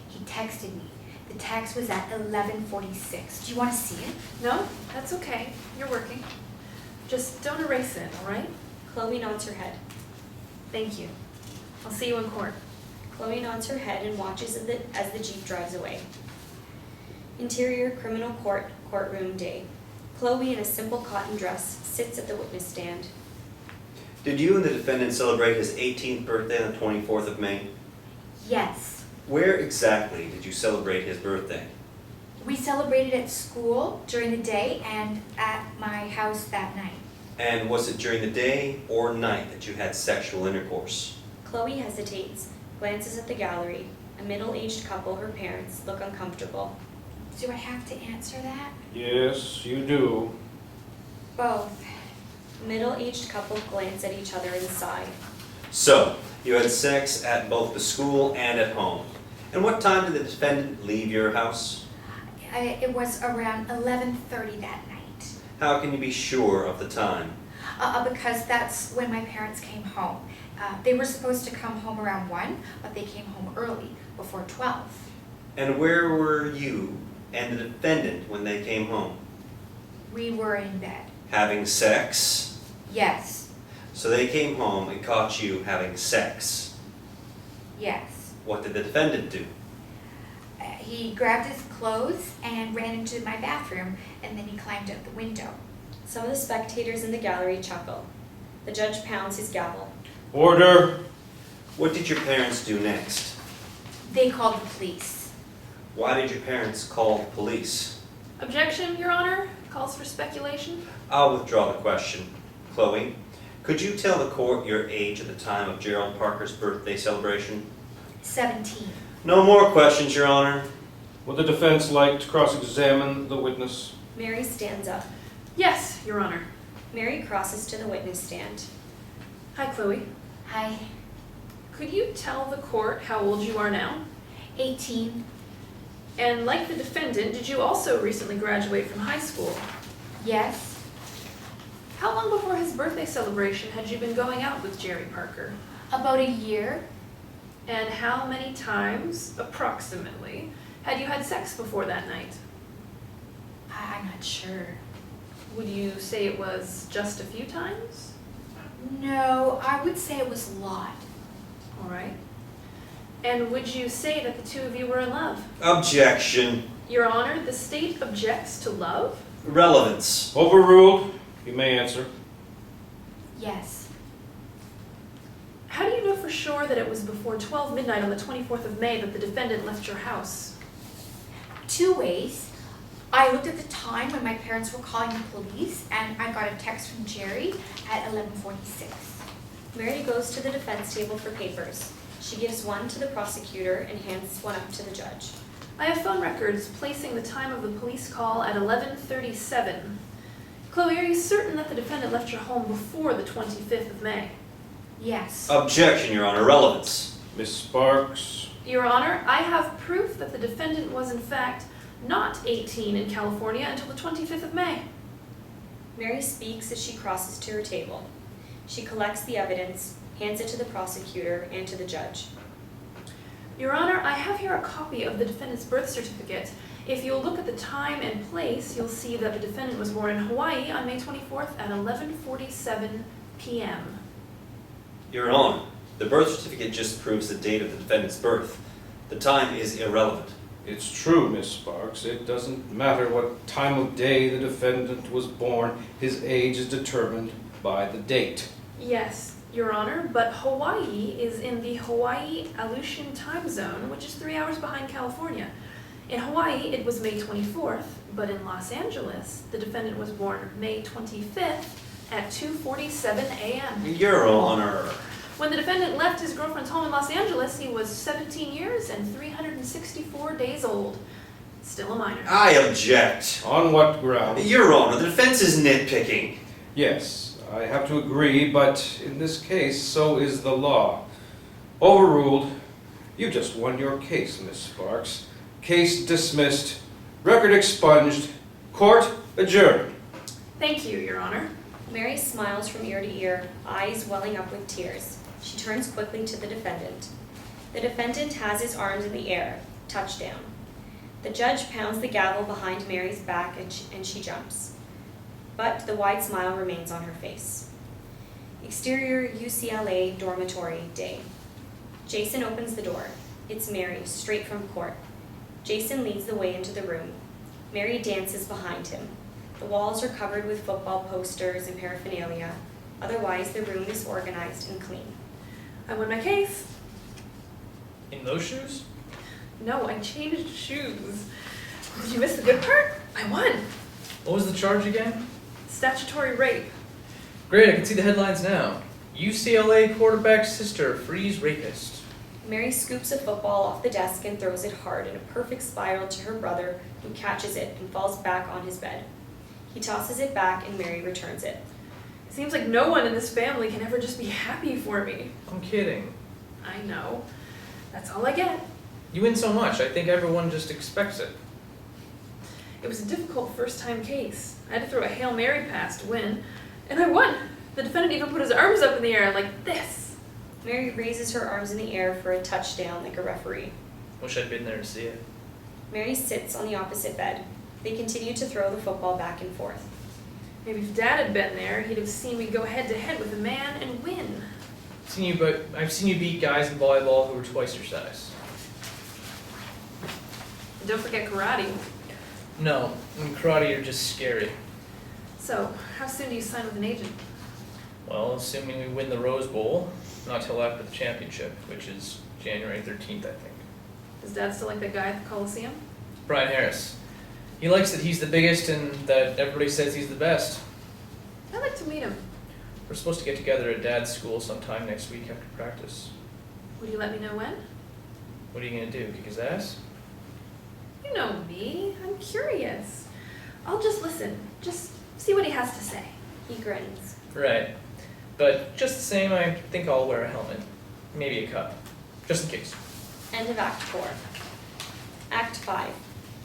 He texted me. The text was at 11:46. Do you want to see it? No? That's okay. You're working. Just don't erase it, all right? Chloe nods her head. Thank you. I'll see you in court. Chloe nods her head and watches as the Jeep drives away. Interior criminal courtroom day. Chloe, in a simple cotton dress, sits at the witness stand. Did you and the defendant celebrate his 18th birthday on the 24th of May? Yes. Where exactly did you celebrate his birthday? We celebrated at school during the day and at my house that night. And was it during the day or night that you had sexual intercourse? Chloe hesitates, glances at the gallery. A middle-aged couple, her parents, look uncomfortable. Do I have to answer that? Yes, you do. Both. A middle-aged couple glance at each other and sigh. So, you had sex at both the school and at home. And what time did the defendant leave your house? It was around 11:30 that night. How can you be sure of the time? Because that's when my parents came home. They were supposed to come home around 1, but they came home early, before 12. And where were you and the defendant when they came home? We were in bed. Having sex? Yes, So they came home and caught you having sex. yes. What did the defendant do? He grabbed his clothes and ran into my bathroom, and then he climbed out the window. Some of the spectators in the gallery chuckle. The judge pounds his gavel. Order! What did your parents do next? They called the police. Why did your parents call the police? Objection, Your Honor. Calls for speculation. I'll withdraw the question. Chloe, could you tell the court your age at the time of Gerald Parker's birthday celebration? 17. No more questions, Your Honor. Would the defense like to cross-examine the witness? Mary stands up. Yes, Your Honor. Mary crosses to the witness stand. Hi, Chloe. Hi. Could you tell the court how old you are now? 18. And like the defendant, did you also recently graduate from high school? Yes. How long before his birthday celebration had you been going out with Jerry Parker? About a year. And how many times, approximately, had you had sex before that night? I'm not sure. Would you say it was just a few times? No, I would say it was a lot. All right. And would you say that the two of you were in love? Objection. Your Honor, the state objects to love. Relevance. Overruled. You may answer. Yes. How do you know for sure that it was before 12 midnight on the 24th of May that the defendant left your house? 2 ways. I looked at the time when my parents were calling the police, and I got a text from Jerry at 11:46. Mary goes to the defense table for papers. She gives one to the prosecutor and hands one up to the judge. I have phone records placing the time of the police call at 11:37. Chloe, are you certain that the defendant left your home before the 25th of May? Yes. Objection, Your Honor. Relevance. Miss Sparks. Your Honor, I have proof that the defendant was in fact not 18 in California until the 25th of May. Mary speaks as she crosses to her table. She collects the evidence, hands it to the prosecutor and to the judge. Your Honor, I have here a copy of the defendant's birth certificate. If you'll look at the time and place, you'll see that the defendant was born in Hawaii on May 24th at 11:47 p.m. Your Honor, the birth certificate just proves the date of the defendant's birth. The time is irrelevant. It's true, Miss Sparks. It doesn't matter what time of day the defendant was born. His age is determined by the date. Yes, Your Honor, but Hawaii is in the Hawaii-Aleutian time zone, which is 3 hours behind California. In Hawaii, it was May 24th, but in Los Angeles, the defendant was born May 25th at 2:47 a.m. Your Honor. When the defendant left his girlfriend's home in Los Angeles, he was 17 years and 364 days old. Still a minor. I object. On what ground? Your Honor, the defense is nitpicking. Yes, I have to agree, but in this case, so is the law. Overruled. You just won your case, Miss Sparks. Case dismissed. Record expunged. Court adjourned. Thank you, Your Honor. Mary smiles from ear to ear, eyes welling up with tears. She turns quickly to the defendant. The defendant has his arms in the air. Touchdown. The judge pounds the gavel behind Mary's back and she jumps. But the wide smile remains on her face. Exterior UCLA dormitory day. Jason opens the door. It's Mary, straight from court. Jason leads the way into the room. Mary dances behind him. The walls are covered with football posters and paraphernalia. Otherwise, the room is organized and clean. I won my case. In those shoes? No, I changed shoes. Did you miss the good part? I won. What was the charge again? Statutory rape. Great, I can see the headlines now. UCLA quarterback's sister frees rapist. Mary scoops a football off the desk and throws it hard in a perfect spiral to her brother, who catches it and falls back on his bed. He tosses it back and Mary returns it. It seems like no one in this family can ever just be happy for me. I'm kidding. I know. That's all I get. You win so much, I think everyone just expects it. It was a difficult first-time case. I had to throw a Hail Mary pass to win, and I won. The defendant even put his arms up in the air like this. Mary raises her arms in the air for a touchdown like a referee. Wish I'd been there to see it. Mary sits on the opposite bed. They continue to throw the football back and forth. Maybe if Dad had been there, he'd have seen me go head to head with a man and win. I've seen you beat guys in volleyball who were twice your size. And don't forget karate. No, in karate you're just scary. So, how soon do you sign with an agent? Well, assuming we win the Rose Bowl, not till after the championship, which is January 13th, I think. Does Dad still like that guy at the Coliseum? Brian Harris. He likes that he's the biggest and that everybody says he's the best. I'd like to meet him. We're supposed to get together at Dad's school sometime next week after practice. Would you let me know when? What are you gonna do, kick his ass? You know me. I'm curious. I'll just listen. Just see what he has to say. He grins. Right. But just the same, I think I'll wear a helmet. Maybe a cup. Just in case. End of Act 4. Act 5.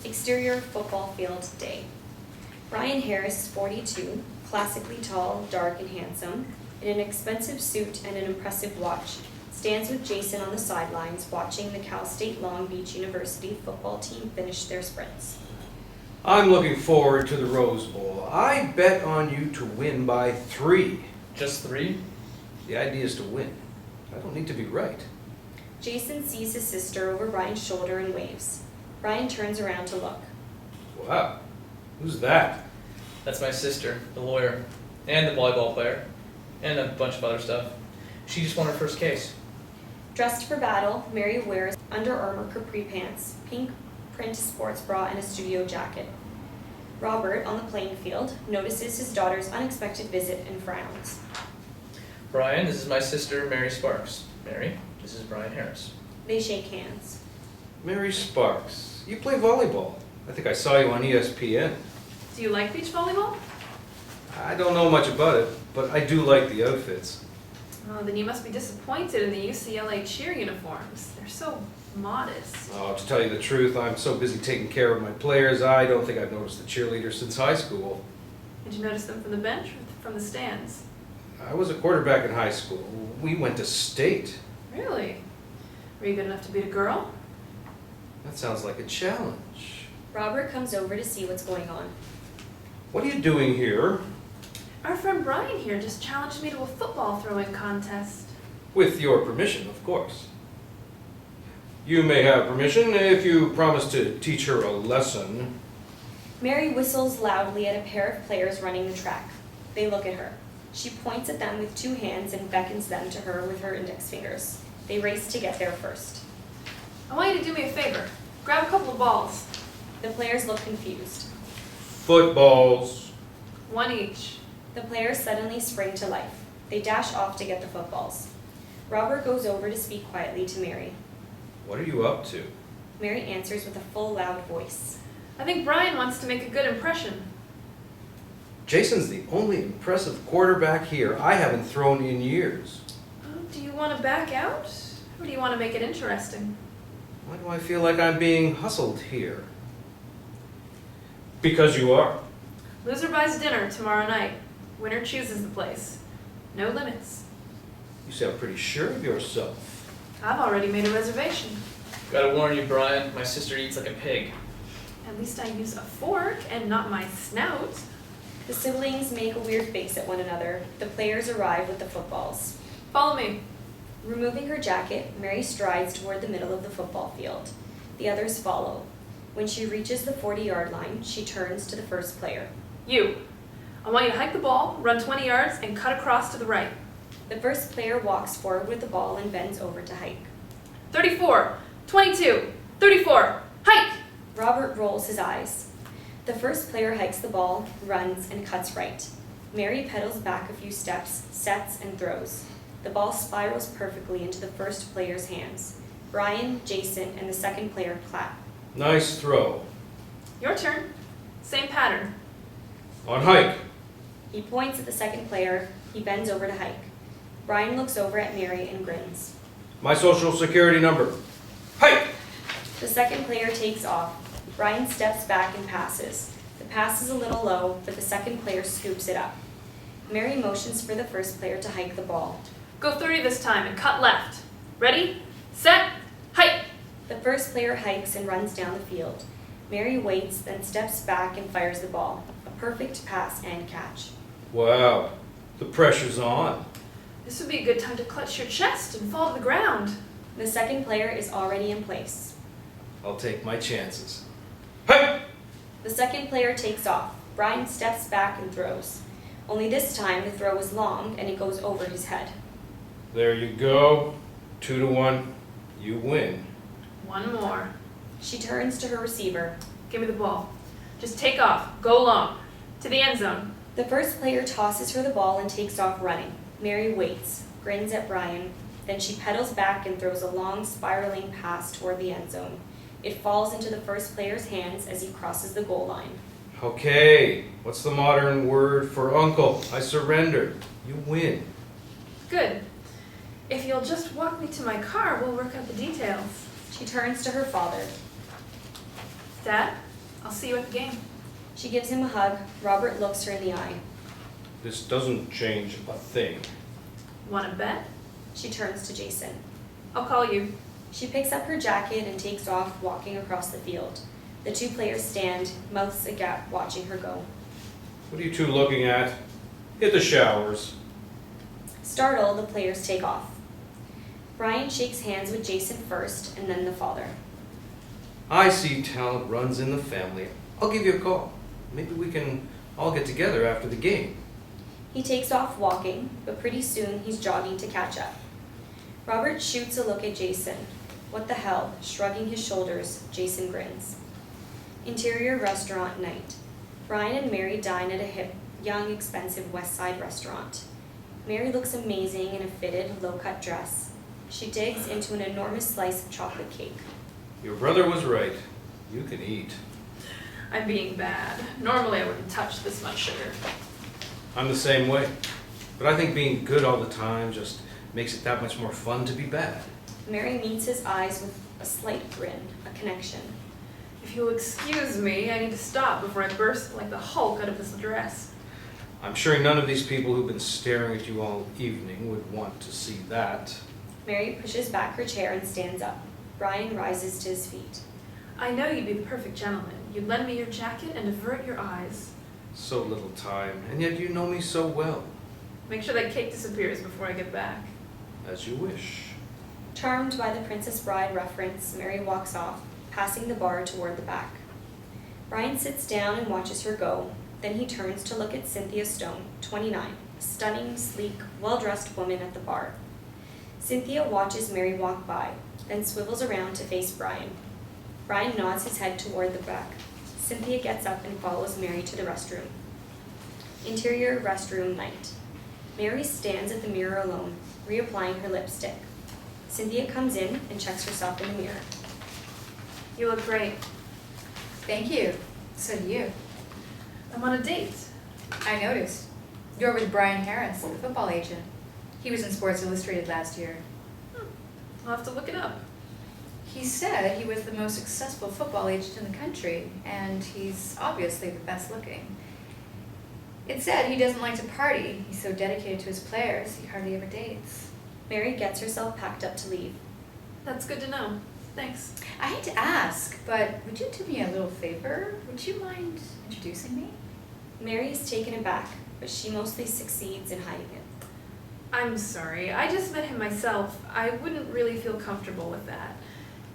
Exterior football field day. Brian Harris is 42, classically tall, dark, and handsome, in an expensive suit and an impressive watch, stands with Jason on the sidelines watching the Cal State Long Beach University football team finish their sprints. I'm looking forward to the Rose Bowl. I bet on you to win by 3. Just 3? The idea is to win. I don't need to be right. Jason sees his sister over Brian's shoulder and waves. Brian turns around to look. Wow. Who's that? That's my sister, the lawyer, and the volleyball player, and a bunch of other stuff. She just won her first case. Dressed for battle, Mary wears Under Armour capri pants, pink print sports bra, and a studio jacket. Robert, on the playing field, notices his daughter's unexpected visit and frowns. Brian, this is my sister, Mary Sparks. Mary, this is Brian Harris. They shake hands. Mary Sparks. You play volleyball. I think I saw you on ESPN. Do you like beach volleyball? I don't know much about it, but I do like the outfits. Oh, then you must be disappointed in the UCLA cheer uniforms. They're so modest. Oh, to tell you the truth, I'm so busy taking care of my players, I don't think I've noticed the cheerleaders since high school. Did you notice them from the bench or from the stands? I was a quarterback in high school. We went to state. Really? Were you good enough to beat a girl? That sounds like a challenge. Robert comes over to see what's going on. What are you doing here? Our friend Brian here just challenged me to a football throwing contest. With your permission, of course. You may have permission if you promise to teach her a lesson. Mary whistles loudly at a pair of players running the track. They look at her. She points at them with 2 hands and beckons them to her with her index fingers. They race to get there first. I want you to do me a favor. Grab a couple of balls. The players look confused. Footballs. 1 each. The players suddenly spring to life. They dash off to get the footballs. Robert goes over to speak quietly to Mary. What are you up to? Mary answers with a full, loud voice. I think Brian wants to make a good impression. Jason's the only impressive quarterback here I haven't thrown in years. Oh, do you want to back out? Or do you want to make it interesting? Why do I feel like I'm being hustled here? Because you are. Loser buys dinner tomorrow night. Winner chooses the place. No limits. You sound pretty sure of yourself. I've already made a reservation. Gotta warn you, Brian, my sister eats like a pig. At least I use a fork and not my snout. The siblings make a weird face at one another. The players arrive with the footballs. Follow me. Removing her jacket, Mary strides toward the middle of the football field. The others follow. When she reaches the 40-yard line, she turns to the first player. You. I want you to hike the ball, run 20 yards, and cut across to the right. The first player walks forward with the ball and bends over to hike. 34, 22, 34, hike! Robert rolls his eyes. The first player hikes the ball, runs, and cuts right. Mary pedals back a few steps, sets, and throws. The ball spirals perfectly into the first player's hands. Brian, Jason, and the second player clap. Nice throw. Your turn. Same pattern. On hike. He points at the second player. He bends over to hike. Brian looks over at Mary and grins. My social security number. Hike! The second player takes off. Brian steps back and passes. The pass is a little low, but the second player scoops it up. Mary motions for the first player to hike the ball. Go 30 this time and cut left. Ready, set, hike! The first player hikes and runs down the field. Mary waits, then steps back and fires the ball. A perfect pass and catch. Wow, the pressure's on. This would be a good time to clutch your chest and fall to the ground. The second player is already in place. I'll take my chances. Hey! The second player takes off. Brian steps back and throws. Only this time the throw is long and it goes over his head. There you go. 2-1. You win. One more. She turns to her receiver. Give me the ball. Just take off. Go long. To the end zone. The first player tosses her the ball and takes off running. Mary waits, grins at Brian, then she pedals back and throws a long spiraling pass toward the end zone. It falls into the first player's hands as he crosses the goal line. Okay, what's the modern word for uncle? I surrender. You win. Good. If you'll just walk me to my car, we'll work out the details. She turns to her father. Dad, I'll see you at the game. She gives him a hug. Robert looks her in the eye. This doesn't change a thing. Want to bet? She turns to Jason. I'll call you. She picks up her jacket and takes off, walking across the field. The two players stand, mouths agape, watching her go. What are you two looking at? Hit the showers. Startled, the players take off. Brian shakes hands with Jason first, and then the father. I see talent runs in the family. I'll give you a call. Maybe we can all get together after the game. He takes off walking, but pretty soon he's jogging to catch up. Robert shoots a look at Jason. What the hell? Shrugging his shoulders, Jason grins. Interior restaurant night. Brian and Mary dine at a hip, young, expensive West Side restaurant. Mary looks amazing in a fitted, low-cut dress. She digs into an enormous slice of chocolate cake. Your brother was right. You can eat. I'm being bad. Normally I wouldn't touch this much sugar. I'm the same way. But I think being good all the time just makes it that much more fun to be bad. Mary meets his eyes with a slight grin, a connection. If you'll excuse me, I need to stop before I burst like the Hulk out of this dress. I'm sure none of these people who've been staring at you all evening would want to see that. Mary pushes back her chair and stands up. Brian rises to his feet. I know you'd be the perfect gentleman. You'd lend me your jacket and avert your eyes. So little time, and yet you know me so well. Make sure that cake disappears before I get back. As you wish. Charmed by the Princess Bride reference, Mary walks off, passing the bar toward the back. Brian sits down and watches her go. Then he turns to look at Cynthia Stone, 29, a stunning, sleek, well-dressed woman at the bar. Cynthia watches Mary walk by, then swivels around to face Brian. Brian nods his head toward the back. Cynthia gets up and follows Mary to the restroom. Interior restroom night. Mary stands at the mirror alone, reapplying her lipstick. Cynthia comes in and checks herself in the mirror. You look great. Thank you. So do you. I'm on a date. I noticed. You're with Brian Harris, the football agent. He was in Sports Illustrated last year. I'll have to look it up. He said he was the most successful football agent in the country, and he's obviously the best looking. It said he doesn't like to party. He's so dedicated to his players, he hardly ever dates. Mary gets herself packed up to leave. That's good to know. Thanks. I hate to ask, but would you do me a little favor? Would you mind introducing me? Mary is taken aback, but she mostly succeeds in hiding it. I'm sorry. I just met him myself. I wouldn't really feel comfortable with that.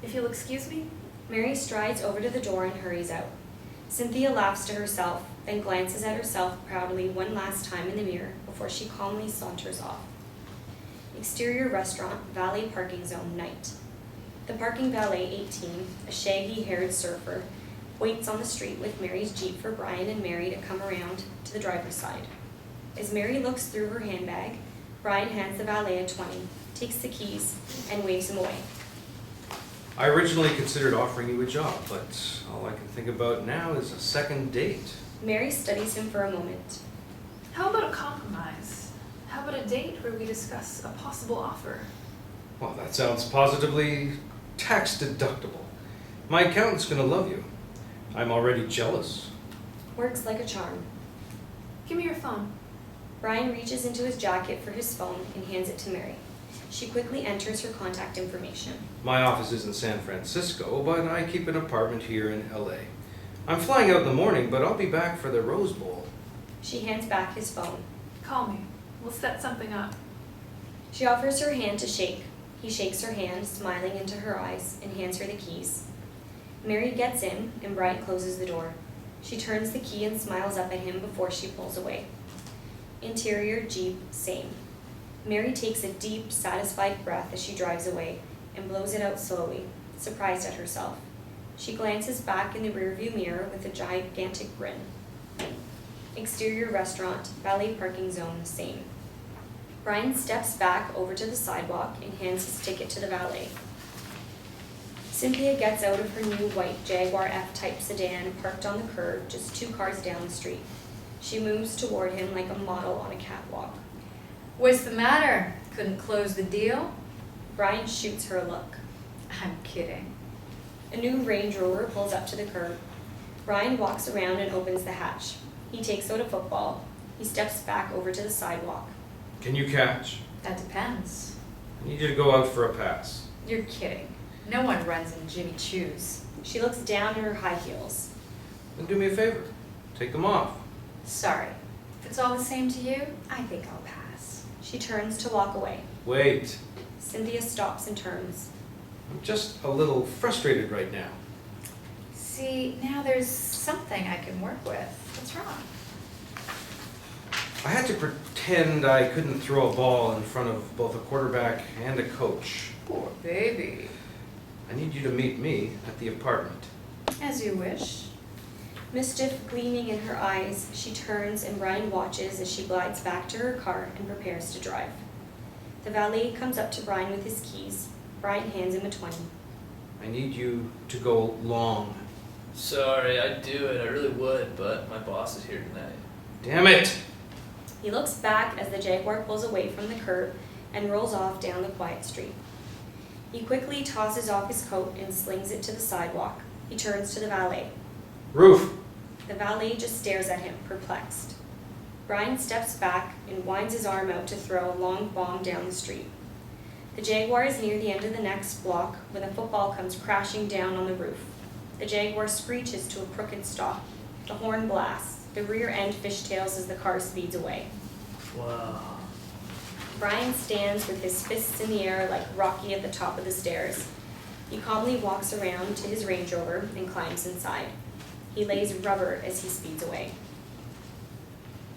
If you'll excuse me. Mary strides over to the door and hurries out. Cynthia laughs to herself, then glances at herself proudly one last time in the mirror before she calmly saunters off. Exterior restaurant, valet parking zone, night. The parking valet, 18, a shaggy-haired surfer, waits on the street with Mary's Jeep for Brian and Mary to come around to the driver's side. As Mary looks through her handbag, Brian hands the valet a 20, takes the keys, and waves him away. I originally considered offering you a job, but all I can think about now is a second date. Mary studies him for a moment. How about a compromise? How about a date where we discuss a possible offer? Well, that sounds positively tax deductible. My accountant's gonna love you. I'm already jealous. Works like a charm. Give me your phone. Brian reaches into his jacket for his phone and hands it to Mary. She quickly enters her contact information. My office is in San Francisco, but I keep an apartment here in LA. I'm flying out in the morning, but I'll be back for the Rose Bowl. She hands back his phone. Call me. We'll set something up. She offers her hand to shake. He shakes her hand, smiling into her eyes, and hands her the keys. Mary gets in, and Brian closes the door. She turns the key and smiles up at him before she pulls away. Interior Jeep, same. Mary takes a deep, satisfied breath as she drives away and blows it out slowly, surprised at herself. She glances back in the rearview mirror with a gigantic grin. Exterior restaurant, valet parking zone, same. Brian steps back over to the sidewalk and hands his ticket to the valet. Cynthia gets out of her new white Jaguar F-Type sedan parked on the curb just 2 cars down the street. She moves toward him like a model on a catwalk. What's the matter? Couldn't close the deal? Brian shoots her a look. I'm kidding. A new Range Rover pulls up to the curb. Brian walks around and opens the hatch. He takes out a football. He steps back over to the sidewalk. Can you catch? That depends. I need you to go out for a pass. You're kidding. No one runs in Jimmy Choos. She looks down at her high heels. Then do me a favor. Take them off. Sorry. If it's all the same to you, I think I'll pass. She turns to walk away. Wait. Cynthia stops and turns. I'm just a little frustrated right now. See, now there's something I can work with. What's wrong? I had to pretend I couldn't throw a ball in front of both a quarterback and a coach. Poor baby. I need you to meet me at the apartment. As you wish. Mischief gleaming in her eyes, she turns and Brian watches as she glides back to her car and prepares to drive. The valet comes up to Brian with his keys. Brian hands him a 20. I need you to go long. Sorry, I'd do it. I really would, but my boss is here tonight. Damn it! He looks back as the Jaguar pulls away from the curb and rolls off down the quiet street. He quickly tosses off his coat and slings it to the sidewalk. He turns to the valet. Roof! The valet just stares at him, perplexed. Brian steps back and winds his arm out to throw a long bomb down the street. The Jaguar is near the end of the next block when a football comes crashing down on the roof. The Jaguar screeches to a crooked stop. The horn blasts. The rear end fishtails as the car speeds away. Wow. Brian stands with his fists in the air like Rocky at the top of the stairs. He calmly walks around to his Range Rover and climbs inside. He lays rubber as he speeds away.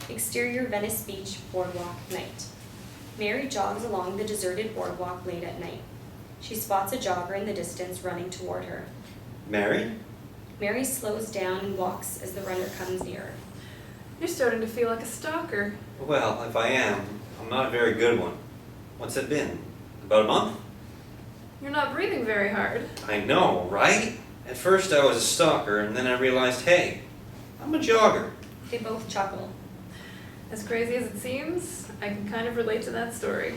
Exterior Venice Beach boardwalk night. Mary jogs along the deserted boardwalk late at night. She spots a jogger in the distance running toward her. Mary? Mary slows down and walks as the runner comes nearer. You're starting to feel like a stalker. Well, if I am, I'm not a very good one. What's it been? About a month? You're not breathing very hard. I know, right? At first I was a stalker, and then I realized, hey, I'm a jogger. They both chuckle. As crazy as it seems, I can kind of relate to that story.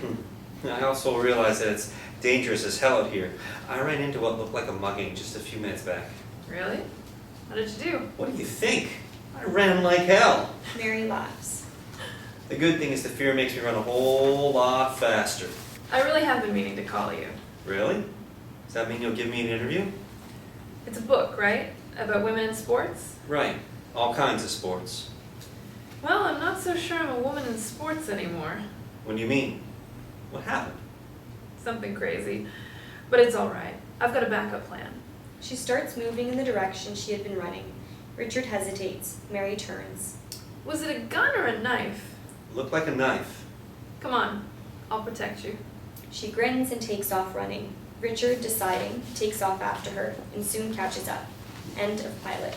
I also realized that it's dangerous as hell out here. I ran into what looked like a mugging just a few minutes back. Really? What did you do? What do you think? I ran like hell. Mary laughs. The good thing is the fear makes me run a whole lot faster. I really have been meaning to call you. Really? Does that mean you'll give me an interview? It's a book, right? About women in sports? Right. All kinds of sports. Well, I'm not so sure I'm a woman in sports anymore. What do you mean? What happened? Something crazy. But it's alright. I've got a backup plan. She starts moving in the direction she had been running. Richard hesitates. Mary turns. Was it a gun or a knife? Looked like a knife. Come on. I'll protect you. She grins and takes off running. Richard, deciding, takes off after her and soon catches up. End of pilot.